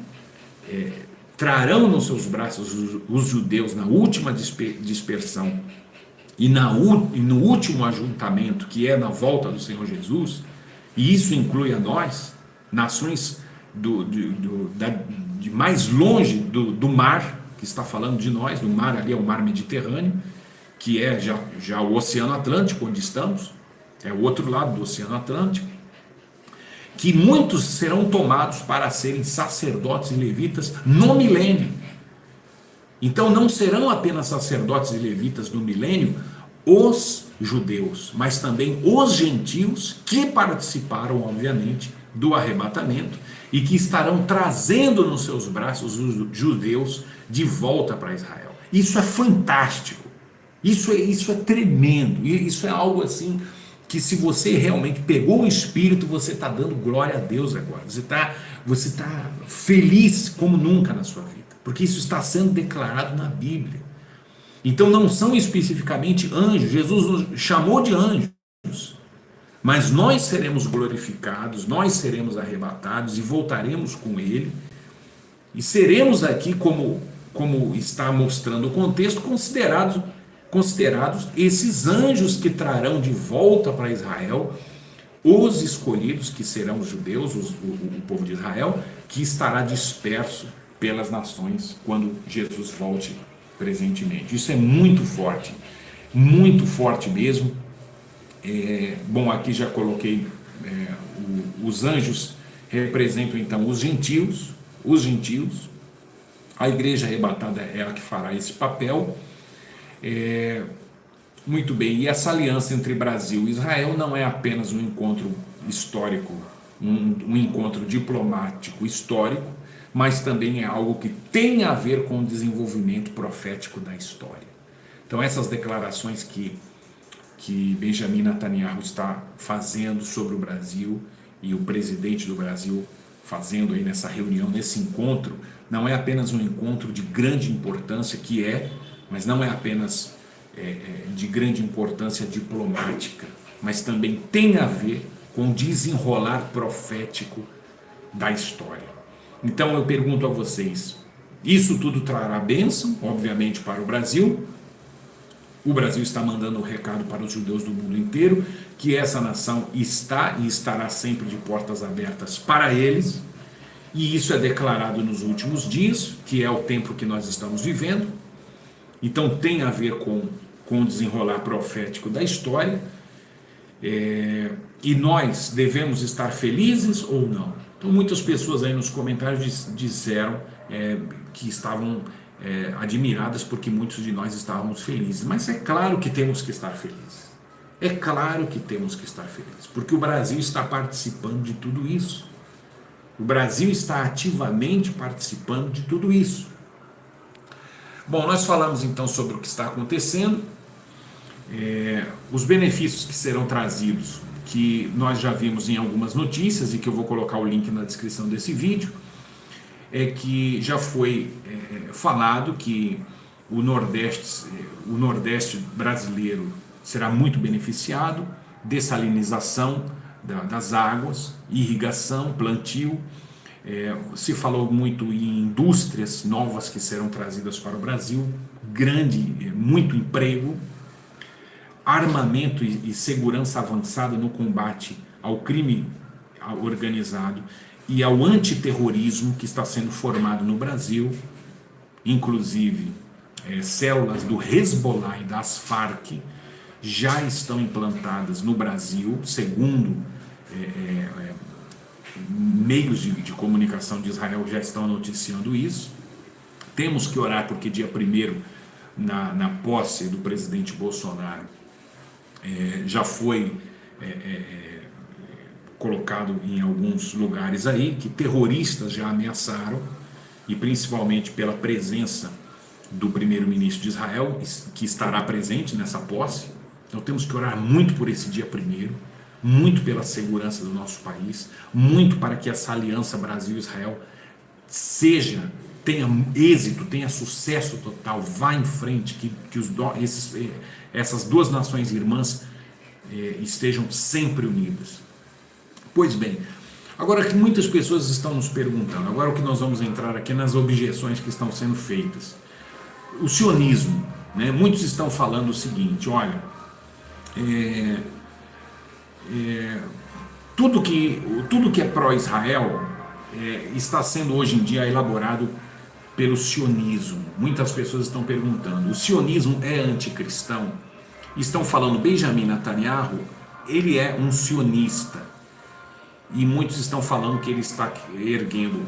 trarão nos seus braços os judeus na última dispersão e no último ajuntamento, que é na volta do Senhor Jesus, e isso inclui a nós, nações de mais longe do mar, que está falando de nós, do mar ali é o mar Mediterrâneo, que é já o Oceano Atlântico, onde estamos, é o outro lado do Oceano Atlântico, que muitos serão tomados para serem sacerdotes e levitas no milênio. Então não serão apenas sacerdotes e levitas no milênio os judeus, mas também os gentios que participaram, obviamente, do arrebatamento e que estarão trazendo nos seus braços os judeus de volta para Israel. Isso é fantástico, isso é tremendo, isso é algo assim que, se você realmente pegou o Espírito, você está dando glória a Deus agora, você tá feliz como nunca na sua vida, porque isso está sendo declarado na Bíblia. Então não são especificamente anjos, Jesus nos chamou de anjos, mas nós seremos glorificados, nós seremos arrebatados e voltaremos com Ele, e seremos aqui, como está mostrando o contexto, considerados esses anjos que trarão de volta para Israel os escolhidos, que serão os judeus, o povo de Israel, que estará disperso pelas nações quando Jesus volte presentemente. Isso é muito forte mesmo. Bom, aqui já coloquei, os anjos representam então os gentios, a igreja arrebatada é ela que fará esse papel. Muito bem, e essa aliança entre Brasil e Israel não é apenas um encontro histórico, um encontro diplomático histórico, mas também é algo que tem a ver com o desenvolvimento profético da história. Então essas declarações que Benjamin Netanyahu está fazendo sobre o Brasil, e o presidente do Brasil fazendo aí nessa reunião, nesse encontro, não é apenas um encontro de grande importância, mas não é apenas de grande importância diplomática, mas também tem a ver com o desenrolar profético da história. Então eu pergunto a vocês, isso tudo trará bênção, obviamente, para o Brasil. O Brasil está mandando um recado para os judeus do mundo inteiro, que essa nação está e estará sempre de portas abertas para eles, e isso é declarado nos últimos dias, que é o tempo que nós estamos vivendo. Então tem a ver com o desenrolar profético da história, e nós devemos estar felizes ou não? Então muitas pessoas aí nos comentários disseram que estavam admiradas porque muitos de nós estávamos felizes, mas é claro que temos que estar felizes, porque o Brasil está participando de tudo isso, o Brasil está ativamente participando de tudo isso. Bom, nós falamos então sobre o que está acontecendo, os benefícios que serão trazidos, que nós já vimos em algumas notícias e que eu vou colocar o link na descrição desse vídeo, é que já foi falado que o Nordeste brasileiro será muito beneficiado, dessalinização das águas, irrigação, plantio. Se falou muito em indústrias novas que serão trazidas para o Brasil, muito emprego, armamento e segurança avançada no combate ao crime organizado e ao antiterrorismo que está sendo formado no Brasil, inclusive células do Hezbollah e das Farc já estão implantadas no Brasil, segundo meios de comunicação de Israel já estão noticiando isso. Temos que orar porque dia 1º, na posse do presidente Bolsonaro, já foi colocado em alguns lugares aí que terroristas já ameaçaram, e principalmente pela presença do primeiro-ministro de Israel, que estará presente nessa posse. Então temos que orar muito por esse dia 1º, muito pela segurança do nosso país, muito para que essa aliança Brasil-Israel tenha êxito, tenha sucesso total, vá em frente, que essas duas nações irmãs estejam sempre unidas. Pois bem, agora que muitas pessoas estão nos perguntando, agora o que nós vamos entrar aqui nas objeções que estão sendo feitas. O sionismo, né? Muitos estão falando o seguinte: olha, tudo que é pró-Israel está sendo hoje em dia elaborado pelo sionismo. Muitas pessoas estão perguntando: o sionismo é anticristão? Estão falando Benjamin Netanyahu, ele é um sionista. E muitos estão falando que ele está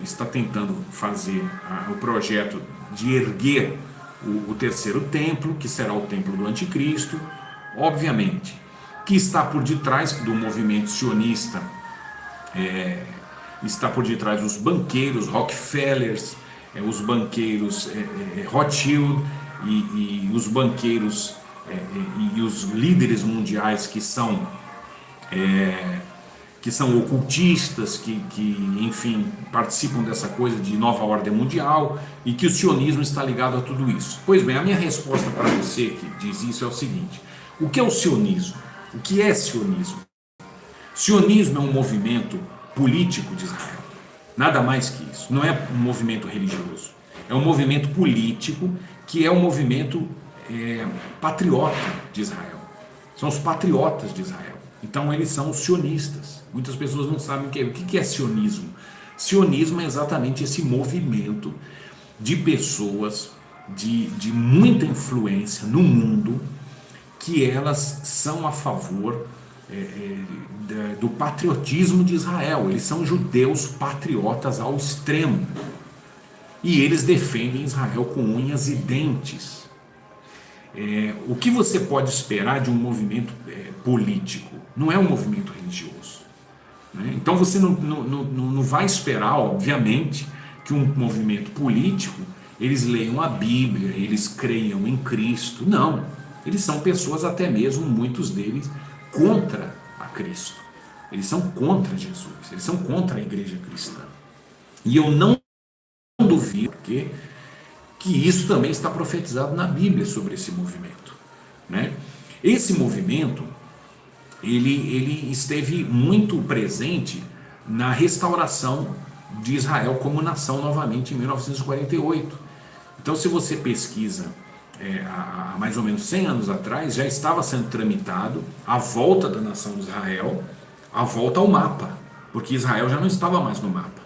está tentando fazer o projeto de erguer o terceiro templo, que será o templo do anticristo, obviamente, que está por detrás do movimento sionista, está por detrás os banqueiros Rockefellers, os banqueiros Rothschild e os banqueiros e os líderes mundiais que são ocultistas, enfim, participam dessa coisa de nova ordem mundial, e que o sionismo está ligado a tudo isso. Pois bem, a minha resposta para você que diz isso é o seguinte: o que é o sionismo? O que é sionismo? Sionismo é um movimento político de Israel, nada mais que isso. Não é um movimento religioso, é um movimento político, que é um movimento patriota de Israel. São os patriotas de Israel. Então eles são os sionistas. Muitas pessoas não sabem o que é sionismo. Sionismo é exatamente esse movimento de pessoas de muita influência no mundo, que elas são a favor do patriotismo de Israel. Eles são judeus patriotas ao extremo. E eles defendem Israel com unhas e dentes. O que você pode esperar de um movimento político? Não é um movimento religioso, né? Então você não vai esperar, obviamente, que um movimento político eles leiam a Bíblia, eles creiam em Cristo. Não, eles são pessoas, até mesmo muitos deles, contra a Cristo. Eles são contra Jesus, eles são contra a igreja cristã. E eu não duvido que isso também está profetizado na Bíblia sobre esse movimento, né? Esse movimento ele esteve muito presente na restauração de Israel como nação novamente em 1948. Então, se você pesquisa há mais ou menos 100 anos atrás, já estava sendo tramitado a volta da nação de Israel, a volta ao mapa, porque Israel já não estava mais no mapa.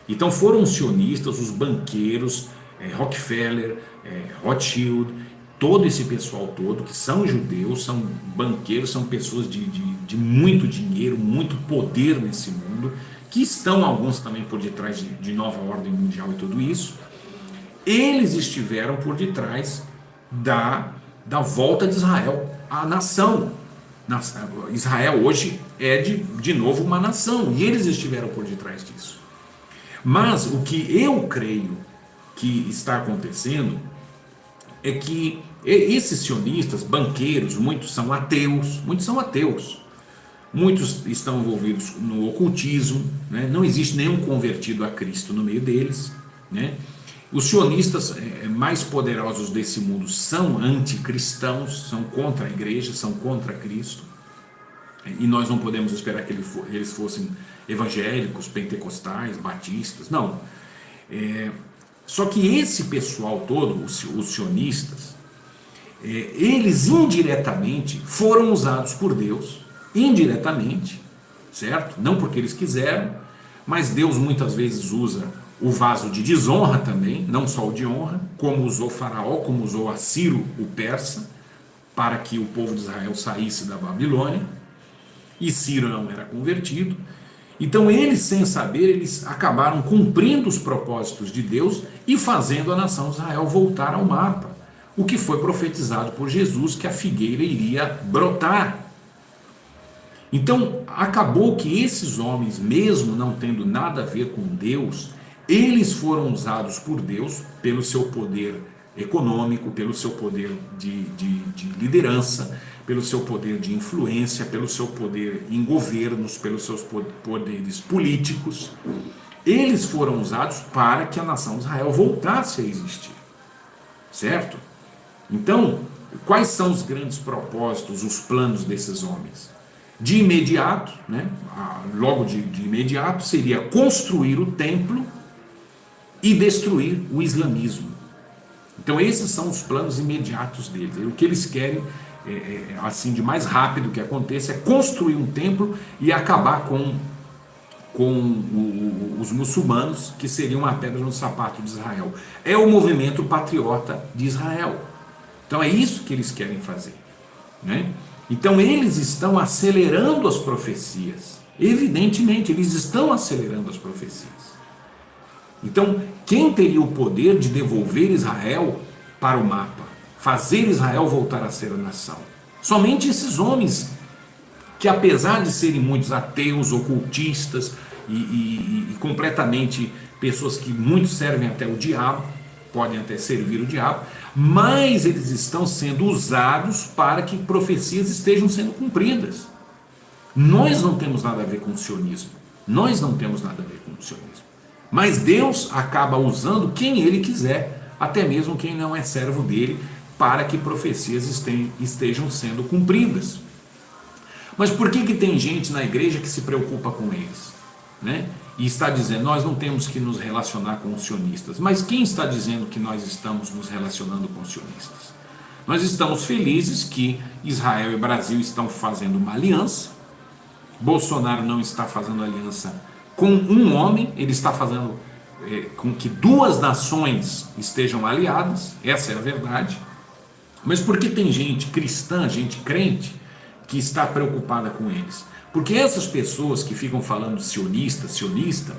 Então foram os sionistas, os banqueiros, Rockefeller, Rothschild, todo esse pessoal todo, que são judeus, são banqueiros, são pessoas de muito dinheiro, muito poder nesse mundo, que estão alguns também por detrás de nova ordem mundial e tudo isso. Eles estiveram por detrás da volta de Israel à nação. Israel hoje é de novo uma nação, e eles estiveram por detrás disso. Mas o que eu creio que está acontecendo é que esses sionistas, banqueiros, muitos são ateus, muitos estão envolvidos no ocultismo, né? Não existe nenhum convertido a Cristo no meio deles, né? Os sionistas mais poderosos desse mundo são anticristãos, são contra a igreja, são contra Cristo, e nós não podemos esperar que eles fossem evangélicos, pentecostais, batistas, não. Só que esse pessoal todo, os sionistas, eles indiretamente foram usados por Deus, indiretamente, certo? Não porque eles quiseram, mas Deus muitas vezes usa o vaso de desonra também, não só o de honra, como usou Faraó, como usou Assiro, o persa, para que o povo de Israel saísse da Babilônia, e Ciro não era convertido. Então eles, sem saber, eles acabaram cumprindo os propósitos de Deus e fazendo a nação de Israel voltar ao mapa, o que foi profetizado por Jesus, que a figueira iria brotar. Então acabou que esses homens, mesmo não tendo nada a ver com Deus, eles foram usados por Deus pelo seu poder econômico, pelo seu poder de liderança, pelo seu poder de influência, pelo seu poder em governos, pelos seus poderes políticos. Eles foram usados para que a nação de Israel voltasse a existir, certo? Então, quais são os grandes propósitos, os planos desses homens? De imediato, né, logo de imediato, seria construir o templo e destruir o islamismo. Então esses são os planos imediatos deles. O que eles querem, assim, de mais rápido que aconteça, é construir um templo e acabar com os muçulmanos, que seriam uma pedra no sapato de Israel. É o movimento patriota de Israel. Então é isso que eles querem fazer, né? Então eles estão acelerando as profecias. Evidentemente, eles estão acelerando as profecias. Então, quem teria o poder de devolver Israel para o mapa, fazer Israel voltar a ser a nação? Somente esses homens, que apesar de serem muitos ateus, ocultistas e completamente pessoas que muito servem até o diabo, podem até servir o diabo, mas eles estão sendo usados para que profecias estejam sendo cumpridas. Nós não temos nada a ver com o sionismo. Nós não temos nada a ver com o sionismo. Mas Deus acaba usando quem Ele quiser, até mesmo quem não é servo dele, para que profecias estejam sendo cumpridas. Mas por que tem gente na igreja que se preocupa com eles, né? E está dizendo, nós não temos que nos relacionar com os sionistas. Mas quem está dizendo que nós estamos nos relacionando com os sionistas? Nós estamos felizes que Israel e Brasil estão fazendo uma aliança. Bolsonaro não está fazendo aliança com um homem, ele está fazendo com que duas nações estejam aliadas, essa é a verdade. Mas por que tem gente cristã, gente crente, que está preocupada com eles? Porque essas pessoas que ficam falando sionista,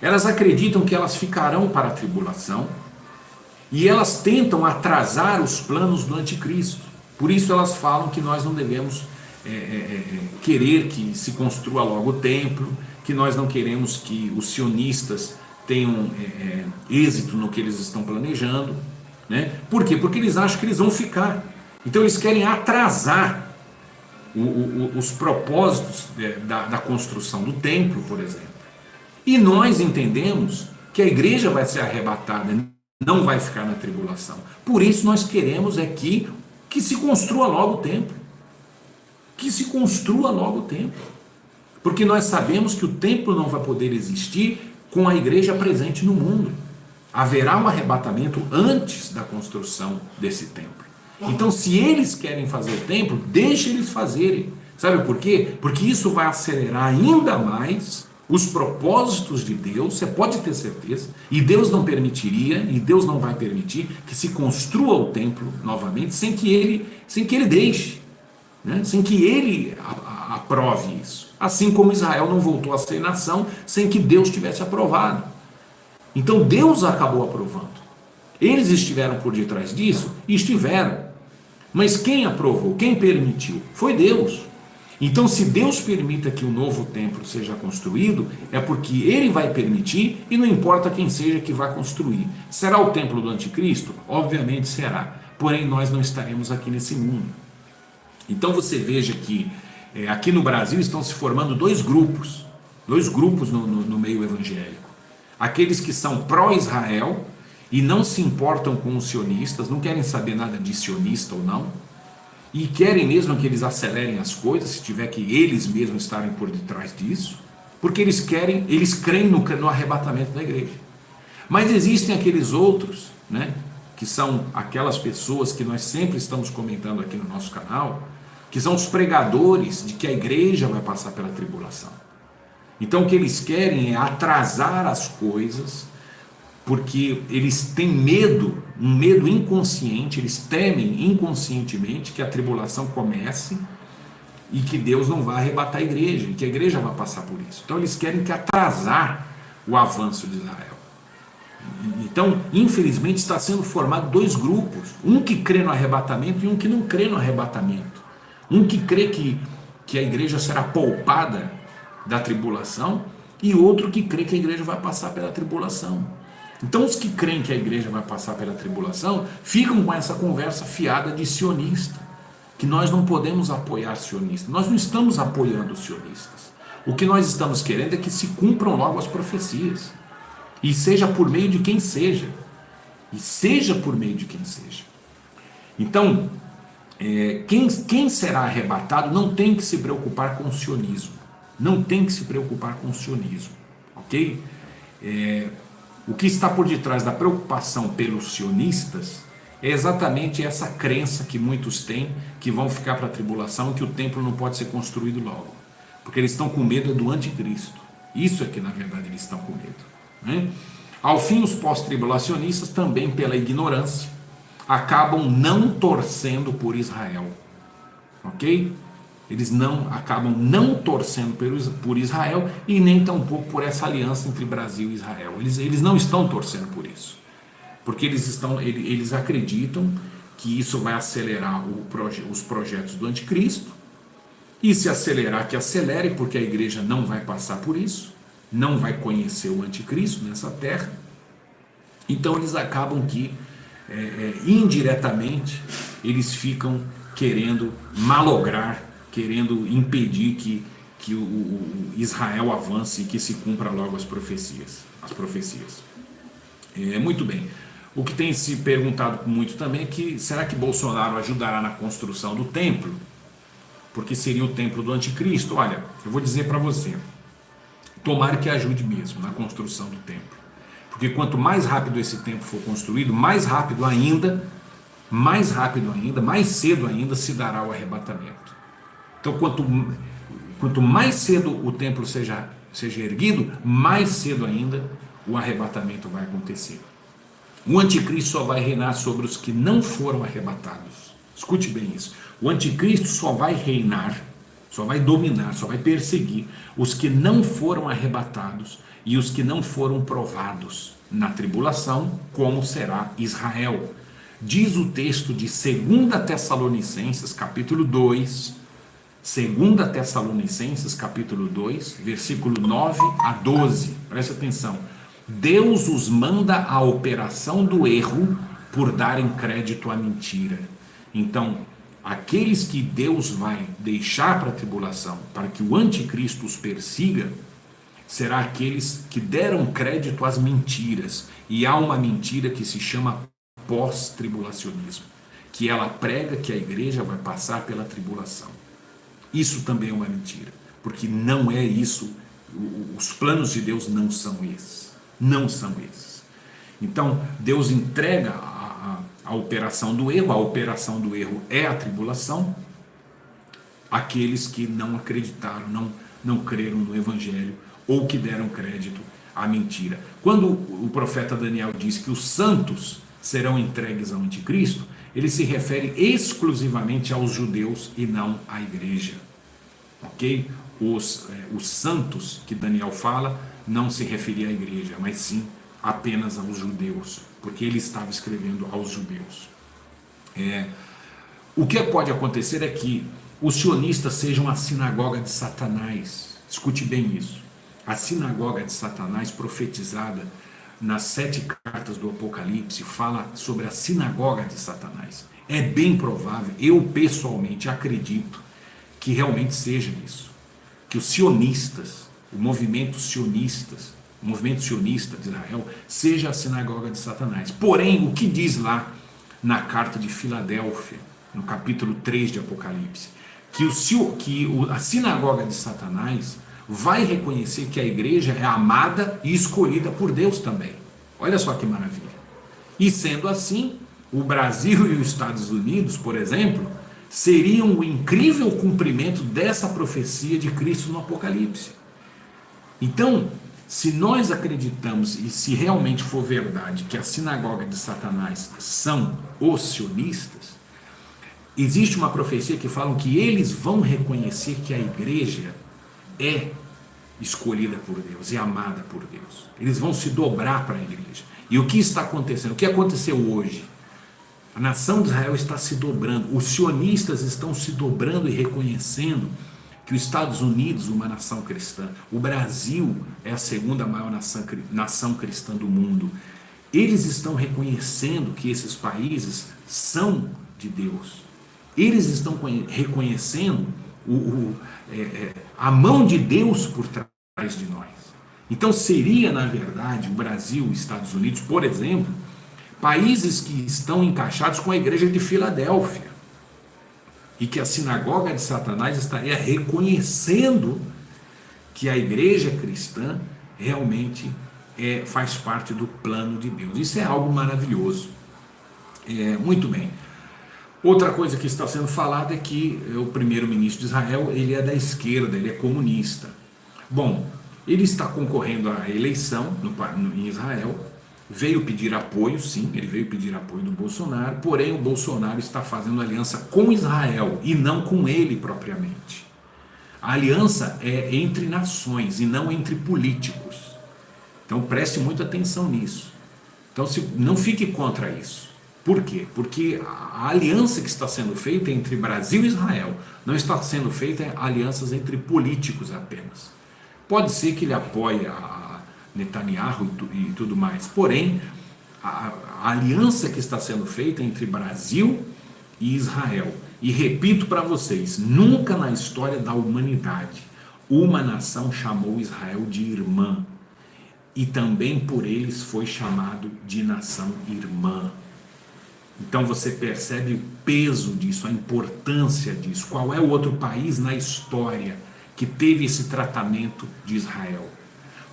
elas acreditam que elas ficarão para a tribulação e elas tentam atrasar os planos do anticristo. Por isso elas falam que nós não devemos querer que se construa logo o templo, que nós não queremos que os sionistas tenham êxito no que eles estão planejando, né? Por quê? Porque eles acham que eles vão ficar. Então eles querem atrasar os propósitos da construção do templo, por exemplo. E nós entendemos que a igreja vai ser arrebatada, não vai ficar na tribulação. Por isso nós queremos que se construa logo o templo. Que se construa logo o templo. Porque nós sabemos que o templo não vai poder existir com a igreja presente no mundo. Haverá um arrebatamento antes da construção desse templo. Então, se eles querem fazer o templo, deixe eles fazerem. Sabe por quê? Porque isso vai acelerar ainda mais os propósitos de Deus, você pode ter certeza, e Deus não permitiria, e Deus não vai permitir que se construa o templo novamente sem que ele deixe, né? Sem que ele aprove isso. Assim como Israel não voltou a ser nação sem que Deus tivesse aprovado. Então Deus acabou aprovando. Eles estiveram por detrás disso? Estiveram. Mas quem aprovou, quem permitiu? Foi Deus. Então, se Deus permita que o novo templo seja construído, é porque Ele vai permitir e não importa quem seja que vai construir. Será o templo do anticristo? Obviamente será. Porém, nós não estaremos aqui nesse mundo. Então você veja que aqui no Brasil estão se formando dois grupos no meio evangélico. Aqueles que são pró-Israel e não se importam com os sionistas, não querem saber nada de sionista ou não, e querem mesmo que eles acelerem as coisas, se tiver que eles mesmos estarem por detrás disso, porque eles creem no arrebatamento da igreja. Mas existem aqueles outros, né, que são aquelas pessoas que nós sempre estamos comentando aqui no nosso canal, que são os pregadores de que a igreja vai passar pela tribulação. Então o que eles querem é atrasar as coisas, porque eles têm medo, um medo inconsciente, eles temem inconscientemente que a tribulação comece e que Deus não vai arrebatar a igreja, e que a igreja vai passar por isso. Então eles querem que atrasar o avanço de Israel. Então, infelizmente, está sendo formado dois grupos, um que crê no arrebatamento e um que não crê no arrebatamento. Um que crê que a igreja será poupada da tribulação e outro que crê que a igreja vai passar pela tribulação. Então os que creem que a igreja vai passar pela tribulação ficam com essa conversa fiada de sionista, que nós não podemos apoiar sionistas, nós não estamos apoiando os sionistas. O que nós estamos querendo é que se cumpram logo as profecias, e seja por meio de quem seja, Então, Quem será arrebatado não tem que se preocupar com o sionismo. Não tem que se preocupar com o sionismo. Ok? O que está por detrás da preocupação pelos sionistas é exatamente essa crença que muitos têm, que vão ficar para a tribulação, que o templo não pode ser construído logo. Porque eles estão com medo do anticristo. Isso é que na verdade eles estão com medo. Né? Ao fim, os pós-tribulacionistas, também pela ignorância, acabam não torcendo por Israel. Ok? Eles acabam não torcendo por Israel e nem tampouco por essa aliança entre Brasil e Israel. Eles não estão torcendo por isso. Porque eles acreditam que isso vai acelerar os projetos do anticristo. E se acelerar, que acelere, porque a igreja não vai passar por isso, não vai conhecer o anticristo nessa terra. Então eles acabam que, indiretamente, eles ficam querendo malograr, querendo impedir que o Israel avance e que se cumpra logo as profecias. Muito bem. O que tem se perguntado muito também é que será que Bolsonaro ajudará na construção do templo? Porque seria o templo do anticristo. Olha, eu vou dizer para você, tomara que ajude mesmo na construção do templo. Porque quanto mais rápido esse templo for construído, mais cedo ainda se dará o arrebatamento. Então, quanto mais cedo o templo seja erguido, mais cedo ainda o arrebatamento vai acontecer. O anticristo só vai reinar sobre os que não foram arrebatados. Escute bem isso. O anticristo só vai reinar, só vai dominar, só vai perseguir os que não foram arrebatados e os que não foram provados na tribulação, como será Israel. Diz o texto de 2 Tessalonicenses, capítulo 2, 2 Tessalonicenses, capítulo 2, versículo 9 a 12. Presta atenção. Deus os manda à operação do erro por darem crédito à mentira. Então, aqueles que Deus vai deixar para a tribulação, para que o anticristo os persiga, será aqueles que deram crédito às mentiras. E há uma mentira que se chama pós-tribulacionismo, que ela prega que a igreja vai passar pela tribulação. Isso também é uma mentira, porque não é isso. Os planos de Deus não são esses. Não são esses. Então, Deus entrega a operação do erro. A operação do erro é a tribulação. Aqueles que não acreditaram, não creram no Evangelho, ou que deram crédito à mentira. Quando o profeta Daniel diz que os santos serão entregues ao anticristo, ele se refere exclusivamente aos judeus e não à igreja. Ok? Os santos que Daniel fala não se referia à igreja, mas sim apenas aos judeus, porque ele estava escrevendo aos judeus. O que pode acontecer é que os sionistas sejam a sinagoga de Satanás. Escute bem isso. A sinagoga de Satanás, profetizada nas 7 cartas do Apocalipse, fala sobre a sinagoga de Satanás. É bem provável, eu pessoalmente acredito que realmente seja isso. Que os sionistas, o movimento sionista de Israel, seja a sinagoga de Satanás. Porém, o que diz lá na carta de Filadélfia, no capítulo 3 de Apocalipse, que a sinagoga de Satanás vai reconhecer que a igreja é amada e escolhida por Deus também. Olha só que maravilha. E sendo assim, o Brasil e os Estados Unidos, por exemplo, seriam o incrível cumprimento dessa profecia de Cristo no Apocalipse. Então, se nós acreditamos e se realmente for verdade que a sinagoga de Satanás são os sionistas, existe uma profecia que fala que eles vão reconhecer que a igreja é escolhida por Deus e amada por Deus. Eles vão se dobrar para a igreja. E o que está acontecendo? O que aconteceu hoje? A nação de Israel está se dobrando. Os sionistas estão se dobrando e reconhecendo que os Estados Unidos, uma nação cristã, o Brasil é a segunda maior nação cristã do mundo. Eles estão reconhecendo que esses países são de Deus. Eles estão reconhecendo a mão de Deus por trás de nós. Então seria, na verdade, o Brasil, os Estados Unidos, por exemplo, países que estão encaixados com a igreja de Filadélfia. e que a sinagoga de Satanás estaria reconhecendo que a igreja cristã realmente faz parte do plano de Deus. Isso é algo maravilhoso. Muito bem. Outra coisa que está sendo falada é que o primeiro-ministro de Israel, ele é da esquerda, ele é comunista. Bom, ele está concorrendo à eleição em Israel, veio pedir apoio, sim, ele veio pedir apoio do Bolsonaro, porém o Bolsonaro está fazendo aliança com Israel e não com ele propriamente. A aliança é entre nações e não entre políticos. Então preste muita atenção nisso. Então não fique contra isso. Por quê? Porque a aliança que está sendo feita é entre Brasil e Israel. Não está sendo feita alianças entre políticos apenas. Pode ser que ele apoie a Netanyahu e tudo mais. Porém, a aliança que está sendo feita é entre Brasil e Israel. E repito para vocês, nunca na história da humanidade uma nação chamou Israel de irmã. E também por eles foi chamado de nação irmã. Então você percebe o peso disso, a importância disso. Qual é o outro país na história que teve esse tratamento de Israel?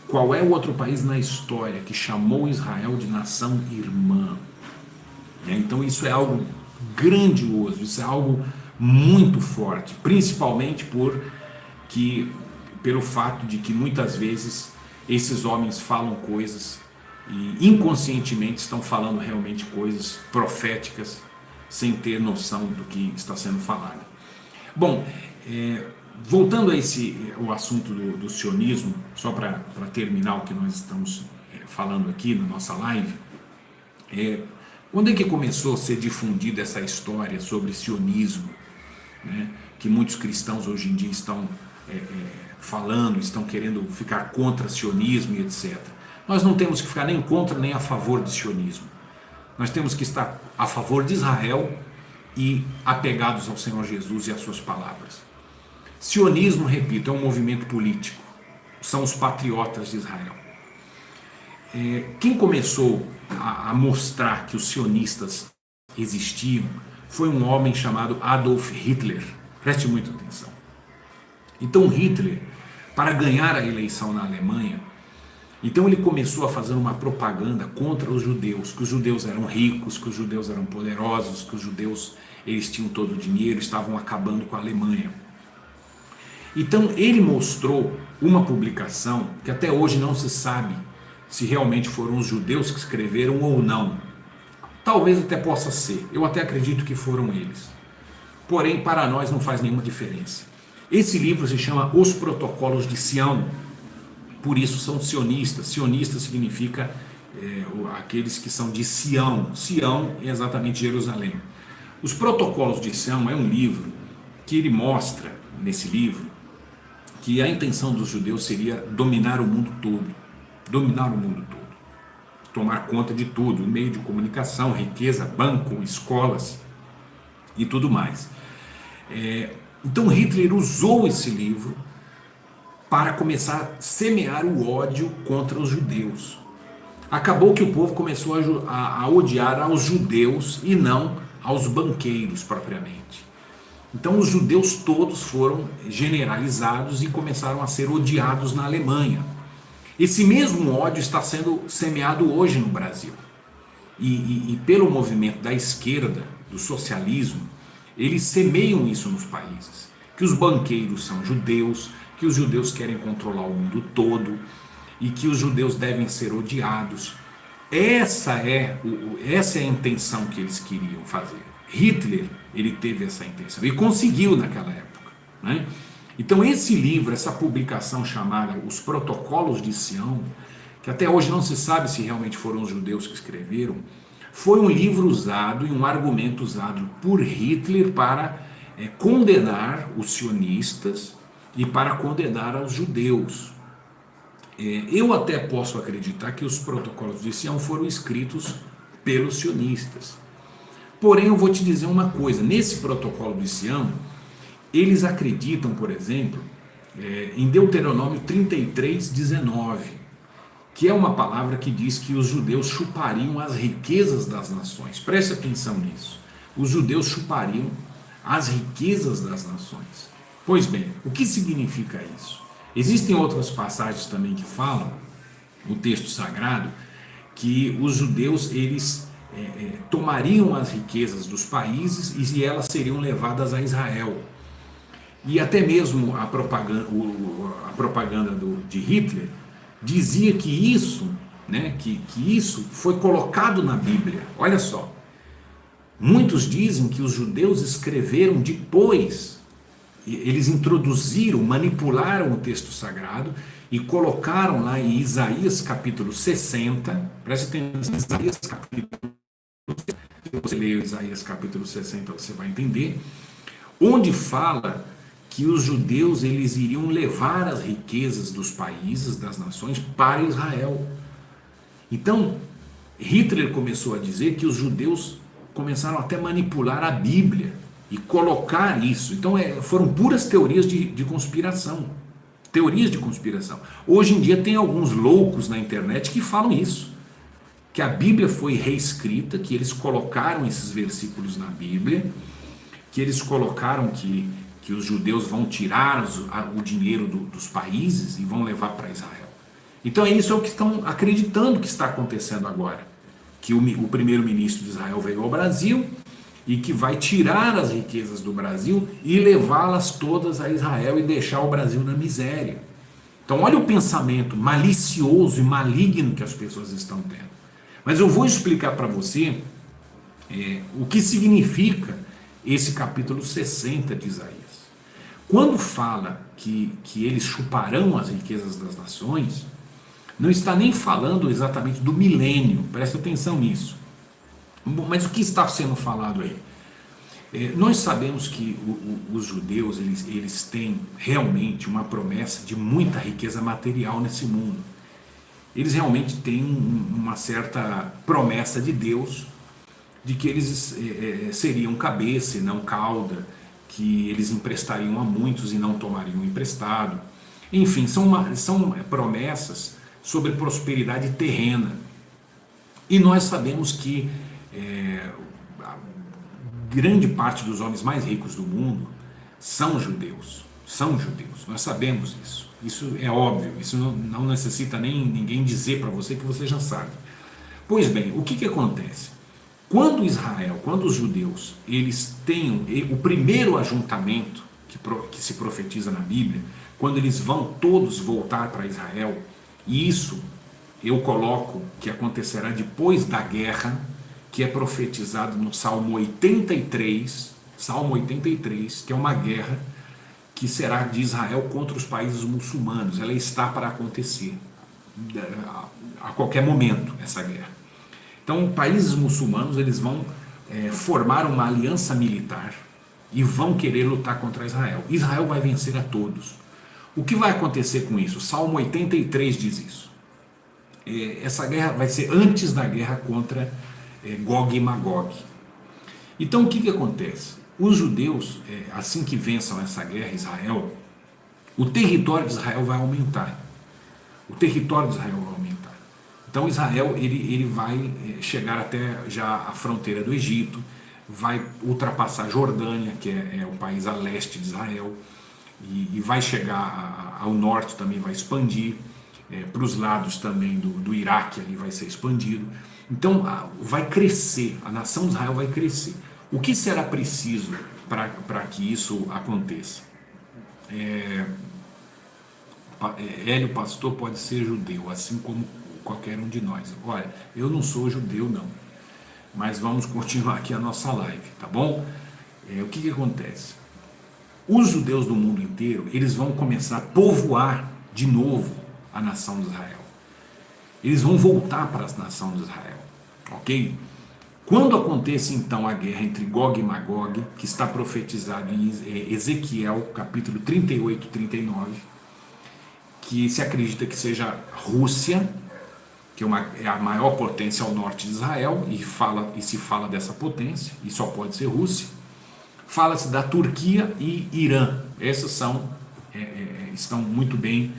Qual é o outro país na história que chamou Israel de nação irmã? Então isso é algo grandioso, isso é algo muito forte, principalmente pelo fato de que muitas vezes esses homens falam coisas e inconscientemente estão falando realmente coisas proféticas sem ter noção do que está sendo falado. Bom, voltando a o assunto do sionismo, só para terminar o que nós estamos falando aqui na nossa live, quando é que começou a ser difundida essa história sobre sionismo, né, que muitos cristãos hoje em dia estão falando, estão querendo ficar contra sionismo e etc. Nós não temos que ficar nem contra nem a favor de sionismo. Nós temos que estar a favor de Israel e apegados ao Senhor Jesus e às suas palavras. Sionismo, repito, é um movimento político. São os patriotas de Israel. Quem começou a mostrar que os sionistas existiam foi um homem chamado Adolf Hitler. Preste muita atenção. Então Hitler, para ganhar a eleição na Alemanha, então ele começou a fazer uma propaganda contra os judeus, que os judeus eram ricos, que os judeus eram poderosos, que os judeus eles tinham todo o dinheiro, estavam acabando com a Alemanha. Então ele mostrou uma publicação que até hoje não se sabe se realmente foram os judeus que escreveram ou não. Talvez até possa ser, eu até acredito que foram eles. Porém, para nós não faz nenhuma diferença. Esse livro se chama Os Protocolos de Sião. Por isso são sionistas. Sionista significa aqueles que são de Sião. Sião é exatamente Jerusalém. Os Protocolos de Sião é um livro que ele mostra, nesse livro, que a intenção dos judeus seria dominar o mundo todo. Dominar o mundo todo. Tomar conta de tudo, meio de comunicação, riqueza, banco, escolas e tudo mais. Então Hitler usou esse livro para começar a semear o ódio contra os judeus. Acabou que o povo começou a odiar aos judeus e não aos banqueiros propriamente. Então os judeus todos foram generalizados e começaram a ser odiados na Alemanha. Esse mesmo ódio está sendo semeado hoje no Brasil. E pelo movimento da esquerda, do socialismo, eles semeiam isso nos países. Que os banqueiros são judeus, que os judeus querem controlar o mundo todo e que os judeus devem ser odiados. Essa é a intenção que eles queriam fazer. Hitler, ele teve essa intenção e conseguiu naquela época, né? Então esse livro, essa publicação chamada Os Protocolos de Sião, que até hoje não se sabe se realmente foram os judeus que escreveram, foi um livro usado e um argumento usado por Hitler para condenar os sionistas e para condenar aos judeus. Eu até posso acreditar que os Protocolos de Sião foram escritos pelos sionistas. Porém, eu vou te dizer uma coisa, nesse Protocolo de Sião, eles acreditam, por exemplo, em Deuteronômio 33:19, que é uma palavra que diz que os judeus chupariam as riquezas das nações. Preste atenção nisso. Os judeus chupariam as riquezas das nações. Pois bem, o que significa isso? Existem outras passagens também que falam, no texto sagrado, que os judeus eles tomariam as riquezas dos países e elas seriam levadas a Israel. E até mesmo a propaganda de Hitler dizia que isso, né, que isso foi colocado na Bíblia. Olha só, muitos dizem que os judeus escreveram depois, eles introduziram, manipularam o texto sagrado e colocaram lá em Isaías capítulo 60, preste atenção, Isaías capítulo, se você ler Isaías capítulo 60 você vai entender, onde fala que os judeus eles iriam levar as riquezas dos países, das nações, para Israel. Então, Hitler começou a dizer que os judeus começaram até a manipular a Bíblia e colocar isso. Então, foram puras teorias de conspiração. Teorias de conspiração. Hoje em dia tem alguns loucos na internet que falam isso. Que a Bíblia foi reescrita, que eles colocaram esses versículos na Bíblia, que eles colocaram que os judeus vão tirar o dinheiro dos países e vão levar para Israel. Então isso é o que estão acreditando que está acontecendo agora. Que o primeiro-ministro de Israel veio ao Brasil e que vai tirar as riquezas do Brasil e levá-las todas a Israel e deixar o Brasil na miséria. Então olha o pensamento malicioso e maligno que as pessoas estão tendo. Mas eu vou explicar para você o que significa esse capítulo 60 de Isaías. Quando fala que eles chuparão as riquezas das nações, não está nem falando exatamente do milênio, presta atenção nisso. Mas o que está sendo falado aí? Nós sabemos que os judeus eles têm realmente uma promessa de muita riqueza material nesse mundo. Eles realmente têm uma certa promessa de Deus de que eles seriam cabeça e não cauda, que eles emprestariam a muitos e não tomariam emprestado. Enfim, são promessas sobre prosperidade terrena. E nós sabemos que a grande parte dos homens mais ricos do mundo são judeus. São judeus, nós sabemos isso. Isso é óbvio, isso não necessita nem ninguém dizer para você que você já sabe. Pois bem, o que acontece? Quando Israel, quando os judeus, eles têm o primeiro ajuntamento que se profetiza na Bíblia, quando eles vão todos voltar para Israel, e isso eu coloco que acontecerá depois da guerra, que é profetizado no Salmo 83, que é uma guerra que será de Israel contra os países muçulmanos. Ela está para acontecer a qualquer momento, essa guerra. Então, países muçulmanos eles vão formar uma aliança militar e vão querer lutar contra Israel. Israel vai vencer a todos. O que vai acontecer com isso? O Salmo 83 diz isso. Essa guerra vai ser antes da guerra contra Gog e Magog. Então, o que acontece? Os judeus, assim que vençam essa guerra, Israel, o território de Israel vai aumentar. O território de Israel vai aumentar. Então Israel ele vai chegar até já a fronteira do Egito, vai ultrapassar a Jordânia, que é o país a leste de Israel, e vai chegar ao norte também, vai expandir, para os lados também do Iraque ali vai ser expandido. Então vai crescer, a nação de Israel vai crescer. O que será preciso para que isso aconteça? Hélio, pastor, pode ser judeu, assim como qualquer um de nós. Olha, eu não sou judeu não, mas vamos continuar aqui a nossa live, tá bom? O que acontece? Os judeus do mundo inteiro, eles vão começar a povoar de novo a nação de Israel. Eles vão voltar para a nação de Israel, ok? Quando acontece então a guerra entre Gog e Magog, que está profetizado em Ezequiel, capítulo 38 e 39, que se acredita que seja Rússia, que é a maior potência ao norte de Israel, e se fala dessa potência, e só pode ser Rússia. Fala-se da Turquia e Irã. Essas estão muito bem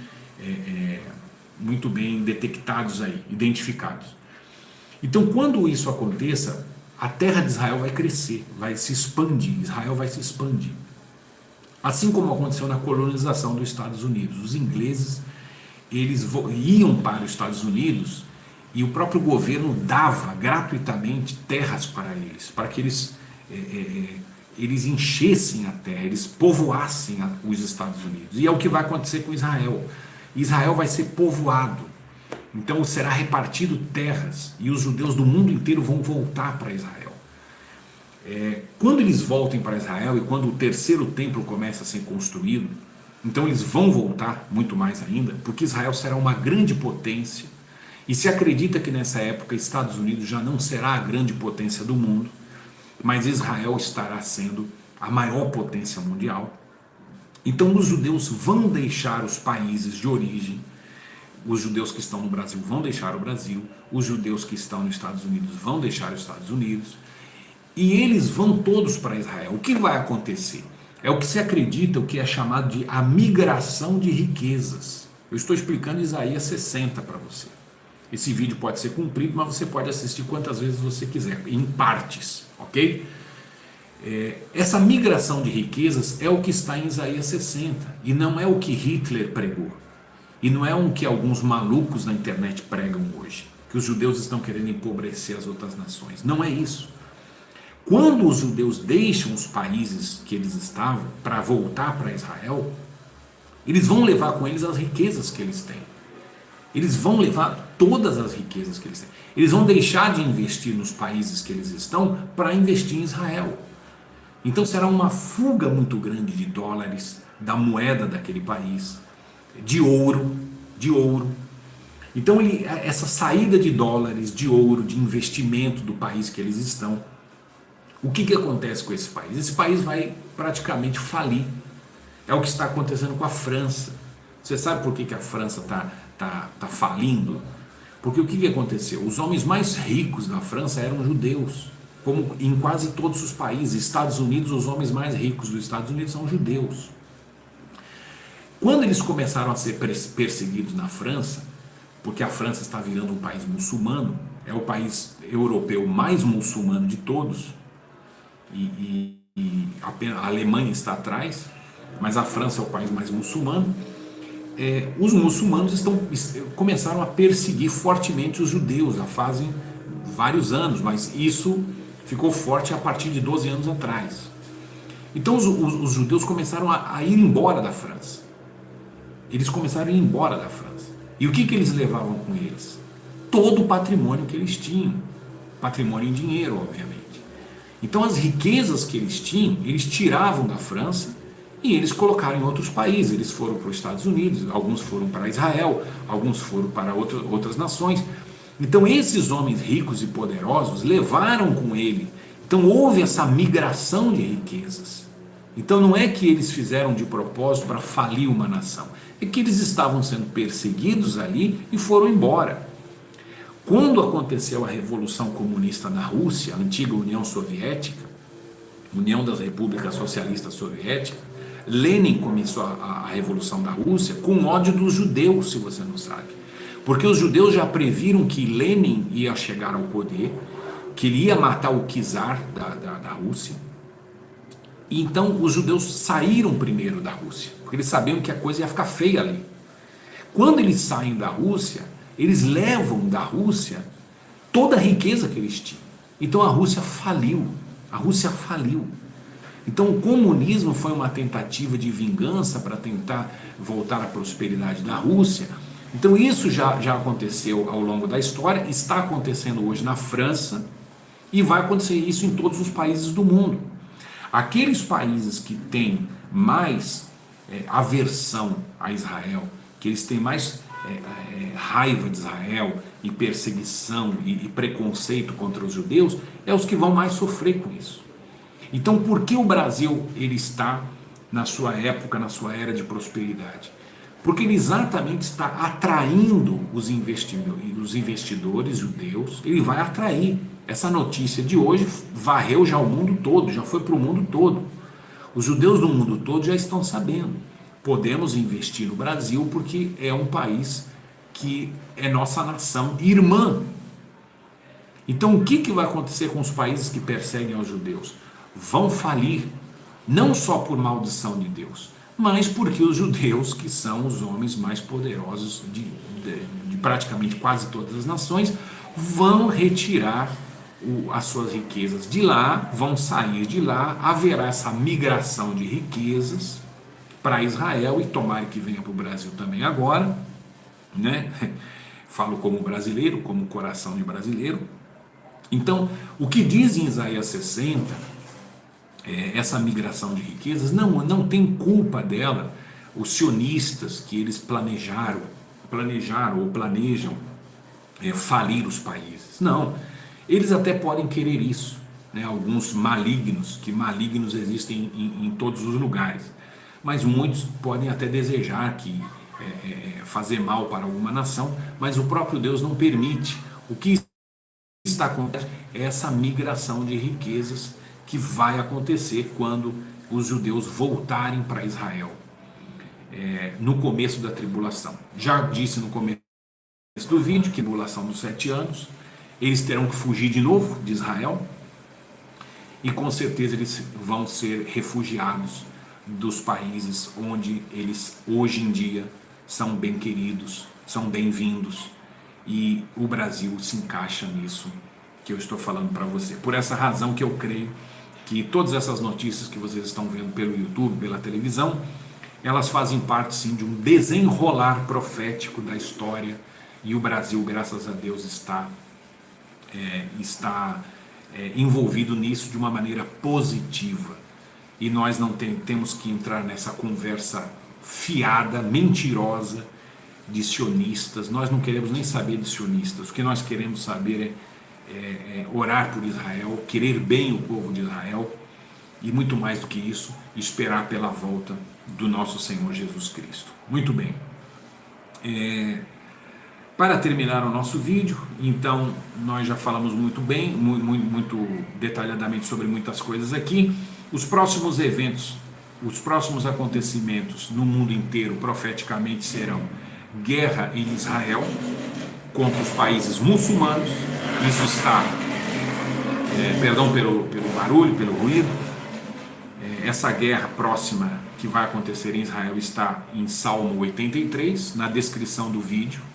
detectados aí, identificados. Então, quando isso aconteça, a terra de Israel vai crescer, vai se expandir, Israel vai se expandir. Assim como aconteceu na colonização dos Estados Unidos. Os ingleses, eles iam para os Estados Unidos e o próprio governo dava gratuitamente terras para que eles enchessem a terra, eles povoassem os Estados Unidos. E é o que vai acontecer com Israel. Israel vai ser povoado. Então será repartido terras e os judeus do mundo inteiro vão voltar para Israel. Quando eles voltem para Israel e quando o terceiro templo começa a ser construído, então eles vão voltar muito mais ainda, porque Israel será uma grande potência e se acredita que nessa época Estados Unidos já não será a grande potência do mundo, mas Israel estará sendo a maior potência mundial. Então os judeus vão deixar os países de origem. Os judeus que estão no Brasil vão deixar o Brasil, os judeus que estão nos Estados Unidos vão deixar os Estados Unidos, e eles vão todos para Israel. O que vai acontecer? É o que se acredita, o que é chamado de a migração de riquezas. Eu estou explicando Isaías 60 para você. Esse vídeo pode ser comprido, mas você pode assistir quantas vezes você quiser, em partes, ok? Essa migração de riquezas é o que está em Isaías 60, e não é o que Hitler pregou. E não é um que alguns malucos na internet pregam hoje, que os judeus estão querendo empobrecer as outras nações. Não é isso. Quando os judeus deixam os países que eles estavam para voltar para Israel, eles vão levar com eles as riquezas que eles têm. Eles vão levar todas as riquezas que eles têm. Eles vão deixar de investir nos países que eles estão para investir em Israel. Então será uma fuga muito grande de dólares, da moeda daquele país, de ouro. Então essa saída de dólares, de ouro, de investimento do país que eles estão, o que acontece com esse país? Esse país vai praticamente falir. É o que está acontecendo com a França. Você sabe por que a França está falindo? Porque o que aconteceu? Os homens mais ricos da França eram judeus, como em quase todos os países. Estados Unidos, os homens mais ricos dos Estados Unidos são judeus. Quando eles começaram a ser perseguidos na França, porque a França está virando um país muçulmano, é o país europeu mais muçulmano de todos, e a Alemanha está atrás, mas a França é o país mais muçulmano. Os muçulmanos começaram a perseguir fortemente os judeus, já fazem vários anos, mas isso ficou forte a partir de 12 anos atrás. Então os judeus começaram a ir embora da França. Eles começaram a ir embora da França. E o que eles levavam com eles? Todo o patrimônio que eles tinham. Patrimônio em dinheiro, obviamente. Então as riquezas que eles tinham, eles tiravam da França e eles colocaram em outros países. Eles foram para os Estados Unidos, alguns foram para Israel, alguns foram para outras nações. Então esses homens ricos e poderosos levaram com ele. Então houve essa migração de riquezas. Então não é que eles fizeram de propósito para falir uma nação, é que eles estavam sendo perseguidos ali e foram embora. Quando aconteceu a Revolução Comunista na Rússia, a antiga União Soviética, União das Repúblicas Socialistas Soviéticas, Lenin começou a Revolução da Rússia com ódio dos judeus, se você não sabe. Porque os judeus já previram que Lenin ia chegar ao poder, que ele ia matar o czar da Rússia. E então os judeus saíram primeiro da Rússia, porque eles sabiam que a coisa ia ficar feia ali. Quando eles saem da Rússia, eles levam da Rússia toda a riqueza que eles tinham. Então a Rússia faliu. Então o comunismo foi uma tentativa de vingança para tentar voltar à prosperidade da Rússia. Então isso já aconteceu ao longo da história, está acontecendo hoje na França e vai acontecer isso em todos os países do mundo. Aqueles países que têm mais aversão a Israel, que eles têm mais raiva de Israel e perseguição e preconceito contra os judeus, é os que vão mais sofrer com isso. Então por que o Brasil ele está na sua época, na sua era de prosperidade? Porque ele exatamente está atraindo os investidores judeus, ele vai atrair. Essa notícia de hoje varreu já o mundo todo, já foi para o mundo todo. Os judeus do mundo todo já estão sabendo. Podemos investir no Brasil porque é um país que é nossa nação irmã. Então o que vai acontecer com os países que perseguem aos judeus? Vão falir, não só por maldição de Deus, mas porque os judeus, que são os homens mais poderosos de praticamente quase todas as nações, vão retirar as suas riquezas de lá, vão sair de lá, haverá essa migração de riquezas para Israel, e tomara que venha para o Brasil também agora, né? Falo como brasileiro, como coração de brasileiro. Então, o que diz em Isaías 60, essa migração de riquezas, não tem culpa dela os sionistas, que eles planejaram ou planejam falir os países. Não, eles até podem querer isso, né? Alguns malignos, que malignos existem em todos os lugares, mas muitos podem até desejar que fazer mal para alguma nação, mas o próprio Deus não permite. O que está acontecendo é essa migração de riquezas que vai acontecer quando os judeus voltarem para Israel, no começo da tribulação. Já disse no começo do vídeo que a tribulação dos 7 anos, eles terão que fugir de novo de Israel, e com certeza eles vão ser refugiados dos países onde eles hoje em dia são bem queridos, são bem-vindos, e o Brasil se encaixa nisso que eu estou falando para você. Por essa razão que eu creio que todas essas notícias que vocês estão vendo pelo YouTube, pela televisão, elas fazem parte sim de um desenrolar profético da história, e o Brasil, graças a Deus, está envolvido nisso de uma maneira positiva. E nós não temos que entrar nessa conversa fiada, mentirosa, de sionistas. Nós não queremos nem saber de sionistas. O que nós queremos saber é orar por Israel, querer bem o povo de Israel, e muito mais do que isso, esperar pela volta do nosso Senhor Jesus Cristo. Muito bem. Para terminar o nosso vídeo, então, nós já falamos muito bem, muito detalhadamente sobre muitas coisas aqui. Os próximos eventos, os próximos acontecimentos no mundo inteiro, profeticamente, serão guerra em Israel contra os países muçulmanos. Isso está, perdão pelo barulho, pelo ruído, essa guerra próxima que vai acontecer em Israel está em Salmo 83, na descrição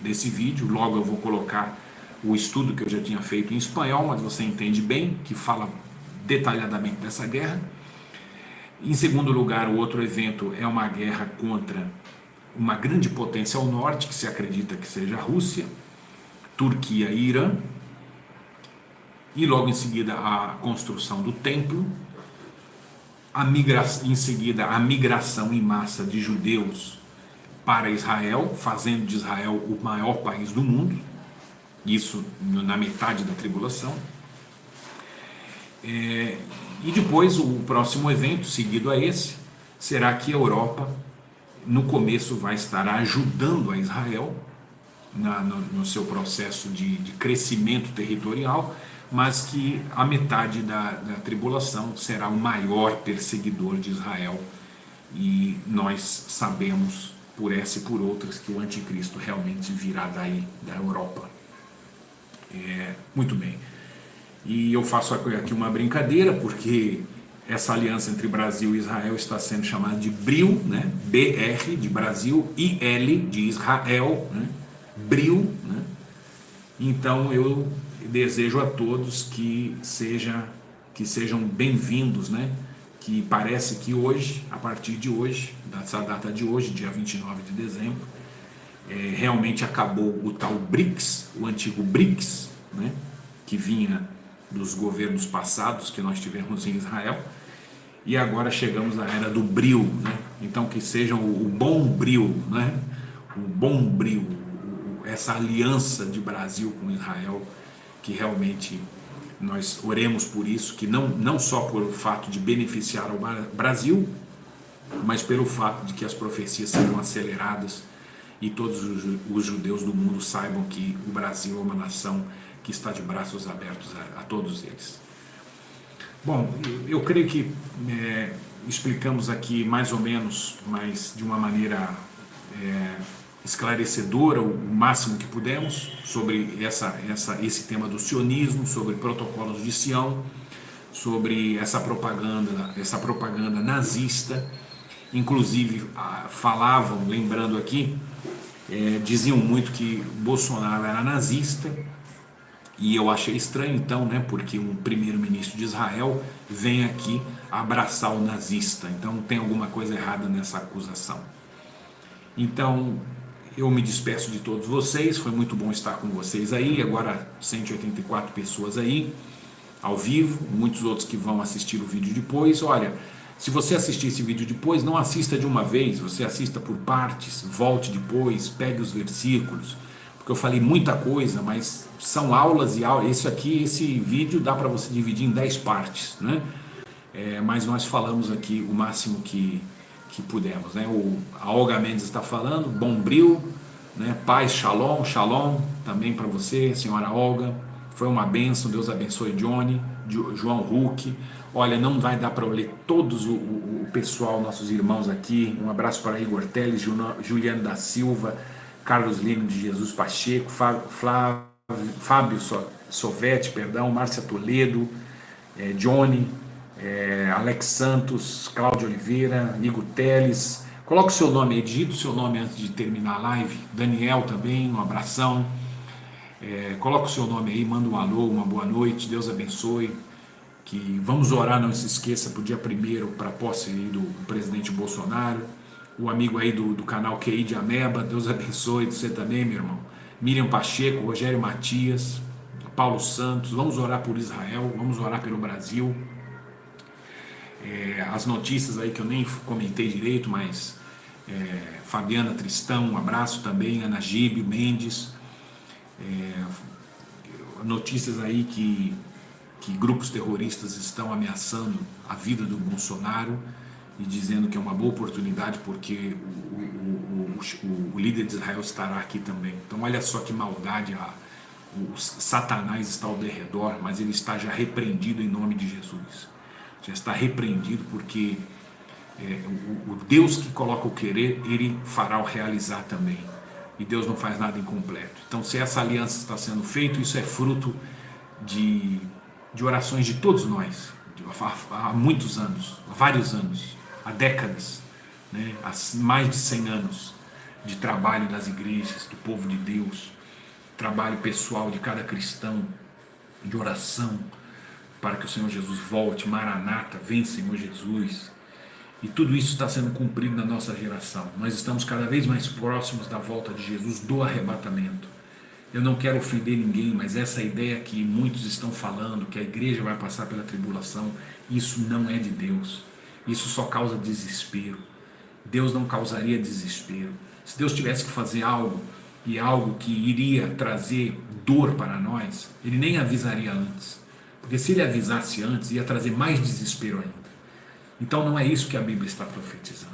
desse vídeo. Logo eu vou colocar o estudo que eu já tinha feito em espanhol, mas você entende bem, que fala detalhadamente dessa guerra. Em segundo lugar, o outro evento é uma guerra contra uma grande potência ao norte, que se acredita que seja a Rússia, Turquia e Irã. E logo em seguida a construção do templo, em seguida a migração em massa de judeus para Israel, fazendo de Israel o maior país do mundo, isso na metade da tribulação. E depois o próximo evento, seguido a esse, será que a Europa, no começo, vai estar ajudando a Israel no seu processo de crescimento territorial, mas que a metade da tribulação será o maior perseguidor de Israel. E nós sabemos, por essa e por outras, que o anticristo realmente virá daí, da Europa. Muito bem. E eu faço aqui uma brincadeira, porque essa aliança entre Brasil e Israel está sendo chamada de BRIL, né? BR de Brasil, IL de Israel, né? BRIL, né? Então eu desejo a todos que sejam bem-vindos, né? Que parece que hoje, a partir de hoje, dessa data de hoje, dia 29 de dezembro, realmente acabou o tal BRICS, o antigo BRICS, né? Que vinha dos governos passados que nós tivemos em Israel, e agora chegamos à era do BRIL, né? Então que sejam o bom BRIL, né? O bom BRIL, essa aliança de Brasil com Israel, que realmente nós oremos por isso, que não só por o fato de beneficiar o Brasil, mas pelo fato de que as profecias sejam aceleradas e todos os judeus do mundo saibam que o Brasil é uma nação que está de braços abertos a todos eles. Bom, eu creio que explicamos aqui mais ou menos, mas de uma maneira esclarecedora, o máximo que pudemos, sobre esse tema do sionismo, sobre protocolos de Sião, sobre essa propaganda nazista. Inclusive falavam, lembrando aqui, diziam muito que Bolsonaro era nazista, e eu achei estranho então, né, porque um primeiro-ministro de Israel vem aqui abraçar o nazista, então tem alguma coisa errada nessa acusação. Então eu me despeço de todos vocês, foi muito bom estar com vocês aí, agora 184 pessoas aí, ao vivo, muitos outros que vão assistir o vídeo depois. Olha, se você assistir esse vídeo depois, não assista de uma vez, você assista por partes, volte depois, pegue os versículos, porque eu falei muita coisa, mas são aulas e aulas. Esse vídeo dá para você dividir em 10 partes, né? Mas nós falamos aqui o máximo que pudemos, né? A Olga Mendes está falando, Bombril, né? Paz, shalom, shalom, também para você, senhora Olga. Foi uma bênção, Deus abençoe Johnny, João Huck. Olha, não vai dar para eu ler todos o pessoal, nossos irmãos aqui. Um abraço para Igor Teles, Juliano da Silva, Carlos Lino de Jesus Pacheco, Fábio Sovete, perdão, Márcia Toledo, Johnny, Alex Santos, Cláudio Oliveira, Igor Teles. Coloque o seu nome aí, digita o seu nome antes de terminar a live. Daniel também, um abração. Coloca o seu nome aí, manda um alô, uma boa noite, Deus abençoe. Que vamos orar, não se esqueça, para o dia 1º, para a posse do presidente Bolsonaro. O amigo aí do canal QI de Ameba, Deus abençoe você também, meu irmão. Miriam Pacheco, Rogério Matias, Paulo Santos, vamos orar por Israel, vamos orar pelo Brasil. As notícias aí que eu nem comentei direito, mas Fabiana Tristão, um abraço também, Ana Gibe, Mendes. Notícias aí que grupos terroristas estão ameaçando a vida do Bolsonaro e dizendo que é uma boa oportunidade porque o líder de Israel estará aqui também. Então olha só que maldade, o Satanás está ao derredor, mas ele está já repreendido em nome de Jesus. Já está repreendido porque o Deus que coloca o querer, ele fará o realizar também. E Deus não faz nada incompleto. Então, se essa aliança está sendo feita, isso é fruto de orações de todos nós, há muitos anos, há vários anos, há décadas, né? Há mais de 100 anos de trabalho das igrejas, do povo de Deus, trabalho pessoal de cada cristão, de oração, para que o Senhor Jesus volte, Maranata, vem Senhor Jesus. E tudo isso está sendo cumprido na nossa geração. Nós estamos cada vez mais próximos da volta de Jesus, do arrebatamento. Eu não quero ofender ninguém, mas essa ideia que muitos estão falando, que a igreja vai passar pela tribulação, isso não é de Deus. Isso só causa desespero. Deus não causaria desespero. Se Deus tivesse que fazer algo, e algo que iria trazer dor para nós, Ele nem avisaria antes. Porque se Ele avisasse antes, ia trazer mais desespero ainda. Então não é isso que a Bíblia está profetizando.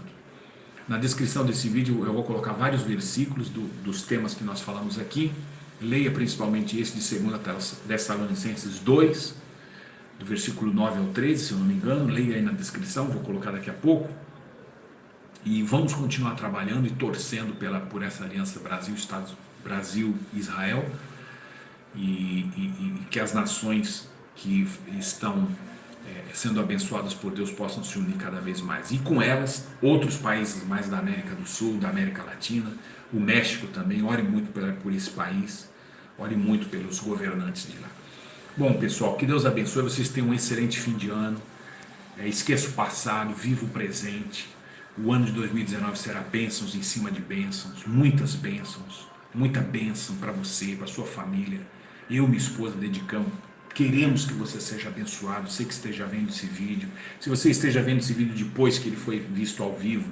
Na descrição desse vídeo eu vou colocar vários versículos dos temas que nós falamos aqui. Leia principalmente esse de 2 Tessalonicenses 2, do versículo 9 ao 13, se eu não me engano. Leia aí na descrição, vou colocar daqui a pouco. E vamos continuar trabalhando e torcendo por essa aliança Brasil-Israel e que as nações que estão sendo abençoadas por Deus possam se unir cada vez mais. E com elas, outros países mais da América do Sul, da América Latina, o México também. Ore muito por esse país, ore muito pelos governantes de lá. Bom, pessoal, que Deus abençoe, vocês tenham um excelente fim de ano. Esqueça o passado, viva o presente. O ano de 2019 será bênçãos em cima de bênçãos, muitas bênçãos, muita bênção para você, para sua família. Eu e minha esposa dedicamos. Queremos que você seja abençoado, você que esteja vendo esse vídeo. Se você esteja vendo esse vídeo depois que ele foi visto ao vivo,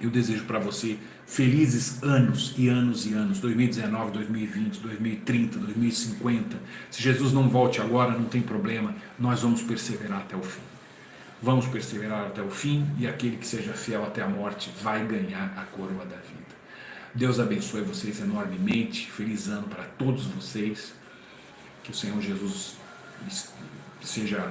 eu desejo para você felizes anos e anos e anos, 2019, 2020, 2030, 2050. Se Jesus não volte agora, não tem problema, nós vamos perseverar até o fim. Vamos perseverar até o fim e aquele que seja fiel até a morte vai ganhar a coroa da vida. Deus abençoe vocês enormemente, feliz ano para todos vocês. Que o Senhor Jesus seja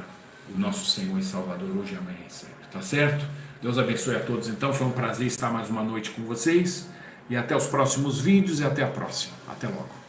o nosso Senhor e Salvador hoje, amanhã e sempre. Tá certo? Deus abençoe a todos. Então, foi um prazer estar mais uma noite com vocês. E até os próximos vídeos e até a próxima. Até logo.